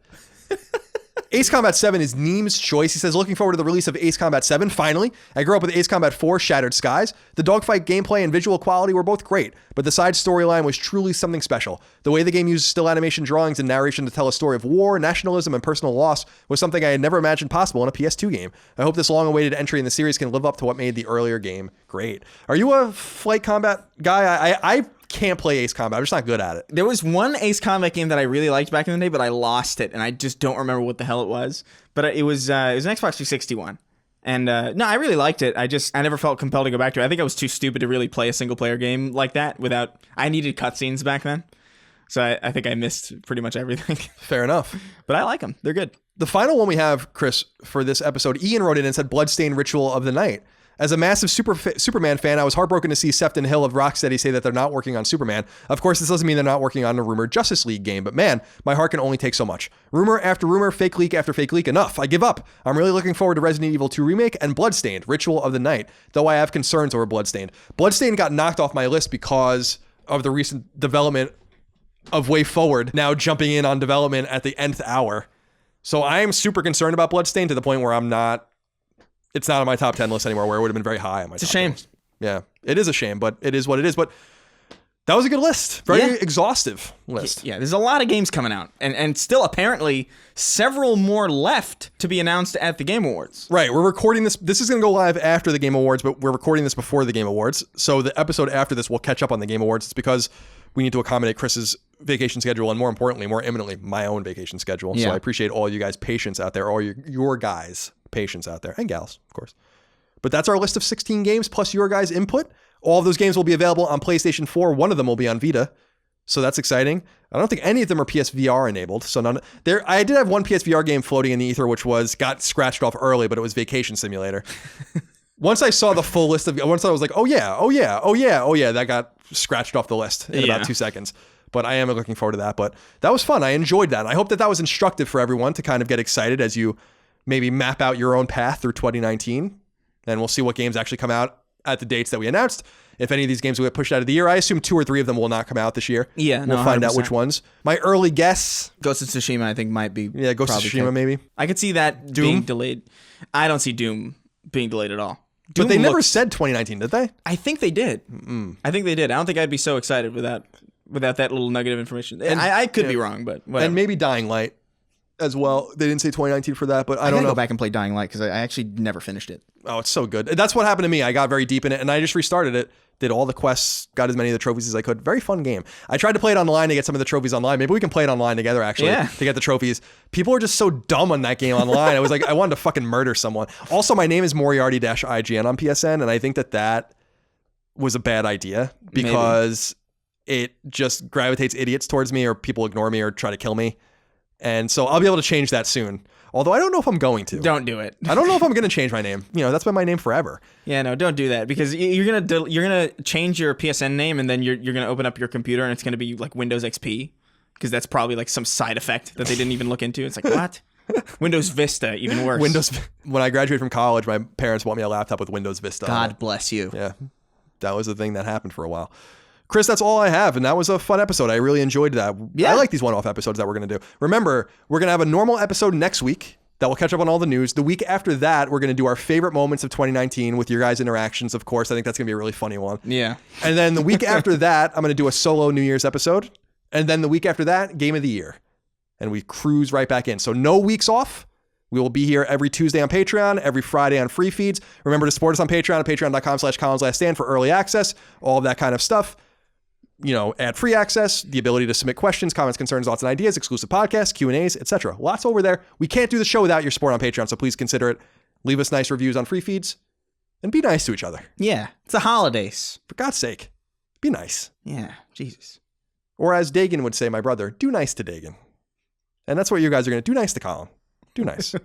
Ace Combat 7 is Neem's choice. He says, looking forward to the release of Ace Combat 7. Finally, I grew up with Ace Combat 4, Shattered Skies. The dogfight gameplay and visual quality were both great, but the side storyline was truly something special. The way the game used still animation drawings and narration to tell a story of war, nationalism, and personal loss was something I had never imagined possible in a PS2 game. I hope this long-awaited entry in the series can live up to what made the earlier game great. Are you a flight combat guy? I can't play Ace Combat. I'm just not good at it. There was one Ace Combat game that I really liked back in the day, but I lost it, and I just don't remember what the hell it was. But it was an Xbox 360 one. And no, I really liked it. I never felt compelled to go back to it. I think I was too stupid to really play a single player game like that without... I needed cutscenes back then. So I think I missed pretty much everything. Fair enough. But I like them. They're good. The final one we have, Chris, for this episode, Ian wrote in and said, Bloodstained Ritual of the Night. As a massive Superman fan, I was heartbroken to see Sefton Hill of Rocksteady say that they're not working on Superman. Of course, this doesn't mean they're not working on a rumored Justice League game, but man, my heart can only take so much. Rumor after rumor, fake leak after fake leak, enough. I give up. I'm really looking forward to Resident Evil 2 Remake and Bloodstained, Ritual of the Night, though I have concerns over Bloodstained. Bloodstained got knocked off my list because of the recent development of Way Forward now jumping in on development at the nth hour. So I am super concerned about Bloodstained to the point where it's not on my top 10 list anymore, where it would have been very high on my top 10 list. It's a shame. Yeah, it is a shame, but it is what it is. But that was a good list. Very exhaustive list. Yeah, there's a lot of games coming out. And still apparently several more left to be announced at the Game Awards. Right. We're recording this. This is going to go live after the Game Awards, but we're recording this before the Game Awards. So the episode after this will catch up on the Game Awards. It's because we need to accommodate Chris's vacation schedule and more importantly, more imminently, my own vacation schedule. Yeah. So I appreciate all you guys' patience out there, all your guys' patience out there, and gals, of course. But that's our list of 16 games plus your guys' input. All of those games will be available on PlayStation 4. One of them will be on Vita. So that's exciting. I don't think any of them are PSVR enabled. So I did have one PSVR game floating in the ether, which got scratched off early, but it was Vacation Simulator. Once I saw the full list once I was like, oh yeah, that got scratched off the list in about 2 seconds. But I am looking forward to that. But that was fun. I enjoyed that. I hope that was instructive for everyone to kind of get excited as you maybe map out your own path through 2019. And we'll see what games actually come out at the dates that we announced. If any of these games will get pushed out of the year, I assume 2 or 3 of them will not come out this year. Yeah, we'll find 100%. Out which ones. My early guess, Ghost of Tsushima, I think might be. Yeah, Ghost of Tsushima maybe. I could see that being delayed. I don't see Doom being delayed at all. But they never said 2019, did they? I think they did. I think they did. I don't think I'd be so excited without that little nugget of information. And I could be wrong, but whatever. And maybe Dying Light as well. They didn't say 2019 for that, but I don't know. Go back and play Dying Light because I actually never finished it. Oh, it's so good. That's what happened to me. I got very deep in it, and I just restarted it, did all the quests, got as many of the trophies as I could. Very fun game. I tried to play it online to get some of the trophies online. Maybe we can play it online together, actually, to get the trophies. People are just so dumb on that game online. I was like, I wanted to fucking murder someone. Also, my name is Moriarty-IGN on PSN, and I think that was a bad idea because it just gravitates idiots towards me, or people ignore me or try to kill me. And so I'll be able to change that soon. Although I don't know if I'm going to. Don't do it. I don't know if I'm going to change my name. That's been my name forever. Yeah, no, don't do that because you're gonna change your PSN name and then you're gonna open up your computer and it's gonna be like Windows XP because that's probably like some side effect that they didn't even look into. It's like what? Windows Vista, even worse. When I graduated from college, my parents bought me a laptop with Windows Vista. God bless you. Yeah, that was the thing that happened for a while. Chris, that's all I have, and that was a fun episode. I really enjoyed that. Yeah. I like these one-off episodes that we're going to do. Remember, we're going to have a normal episode next week that will catch up on all the news. The week after that, we're going to do our favorite moments of 2019 with your guys' interactions, of course. I think that's going to be a really funny one. Yeah. And then the week after that, I'm going to do a solo New Year's episode. And then the week after that, Game of the Year. And we cruise right back in. So no weeks off. We will be here every Tuesday on Patreon, every Friday on free feeds. Remember to support us on Patreon at patreon.com/ColinsLastStand for early access, all of that kind of stuff. Ad-free access, the ability to submit questions, comments, concerns, thoughts, and ideas, exclusive podcasts, Q&As, etc. Lots over there. We can't do the show without your support on Patreon, so please consider it. Leave us nice reviews on free feeds, and be nice to each other. Yeah, it's the holidays. For God's sake, be nice. Yeah, Jesus. Or as Dagan would say, my brother, do nice to Dagan. And that's what you guys are going to do. Nice to Colin. Do nice.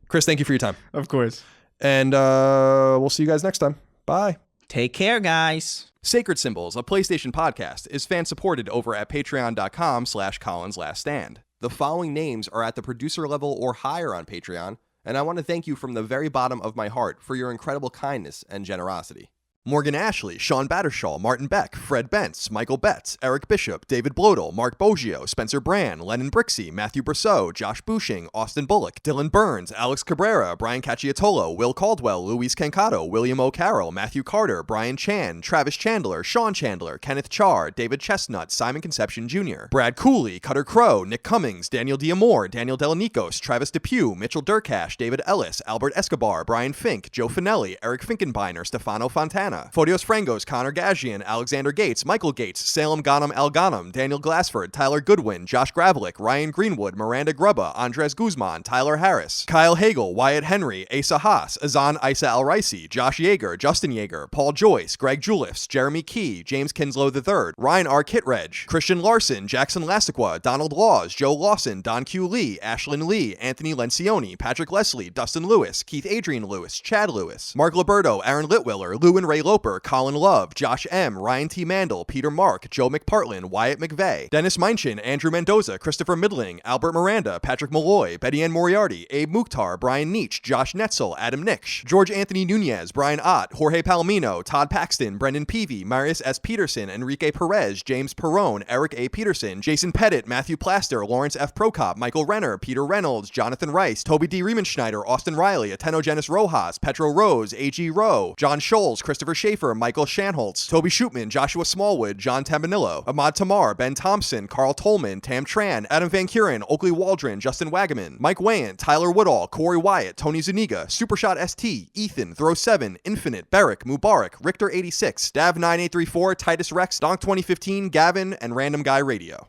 Chris, thank you for your time. Of course. And we'll see you guys next time. Bye. Take care, guys. Sacred Symbols, a PlayStation podcast, is fan-supported over at patreon.com/ColinsLastStand. The following names are at the producer level or higher on Patreon, and I want to thank you from the very bottom of my heart for your incredible kindness and generosity. Morgan Ashley, Sean Battershaw, Martin Beck, Fred Bentz, Michael Betts, Eric Bishop, David Blodel, Mark Boggio, Spencer Brand, Lennon Brixey, Matthew Brousseau, Josh Bushing, Austin Bullock, Dylan Burns, Alex Cabrera, Brian Cacciatolo, Will Caldwell, Luis Cancato, William O'Carroll, Matthew Carter, Brian Chan, Travis Chandler, Sean Chandler, Kenneth Charr, David Chestnut, Simon Conception Jr., Brad Cooley, Cutter Crow, Nick Cummings, Daniel Diamore, Daniel Delanikos, Travis Depew, Mitchell Durkash, David Ellis, Albert Escobar, Brian Fink, Joe Finelli, Eric Finkenbeiner, Stefano Fontana, Fotios Frangos, Connor Gajian, Alexander Gates, Michael Gates, Salem Ghanem Al Ghanem, Daniel Glassford, Tyler Goodwin, Josh Gravelick, Ryan Greenwood, Miranda Grubba, Andres Guzman, Tyler Harris, Kyle Hagel, Wyatt Henry, Asa Haas, Azan Isa Al Raisi, Josh Yeager, Justin Yeager, Paul Joyce, Greg Juliffs, Jeremy Key, James Kinslow III, Ryan R. Kitreg, Christian Larson, Jackson Lassiqua, Donald Laws, Joe Lawson, Don Q. Lee, Ashlyn Lee, Anthony Lencioni, Patrick Leslie, Dustin Lewis, Keith Adrian Lewis, Chad Lewis, Mark Liberto, Aaron Litwiller, Lou and Ray Clay Loper, Colin Love, Josh M., Ryan T. Mandel, Peter Mark, Joe McPartlin, Wyatt McVeigh, Dennis Meinchin, Andrew Mendoza, Christopher Midling, Albert Miranda, Patrick Malloy, Betty Ann Moriarty, Abe Mukhtar, Brian Nietzsche, Josh Netzel, Adam Nix, George Anthony Nunez, Brian Ott, Jorge Palomino, Todd Paxton, Brendan Peavy, Marius S. Peterson, Enrique Perez, James Perrone, Eric A. Peterson, Jason Pettit, Matthew Plaster, Lawrence F. Prokop, Michael Renner, Peter Reynolds, Jonathan Rice, Toby D. Riemenschneider, Austin Riley, Atenogenis Rojas, Petro Rose, A.G. Rowe, John Scholes, Christopher Schaefer, Michael Shanholtz, Toby Shootman, Joshua Smallwood, John Tabanillo, Ahmad Tamar, Ben Thompson, Carl Tolman, Tam Tran, Adam Van Kuren, Oakley Waldron, Justin Wagaman, Mike Wayant, Tyler Woodall, Corey Wyatt, Tony Zuniga, Supershot ST, Ethan, Throw7, Infinite, Beric, Mubarak, Richter86, Dav9834, Titus Rex, Donk2015, Gavin, and Random Guy Radio.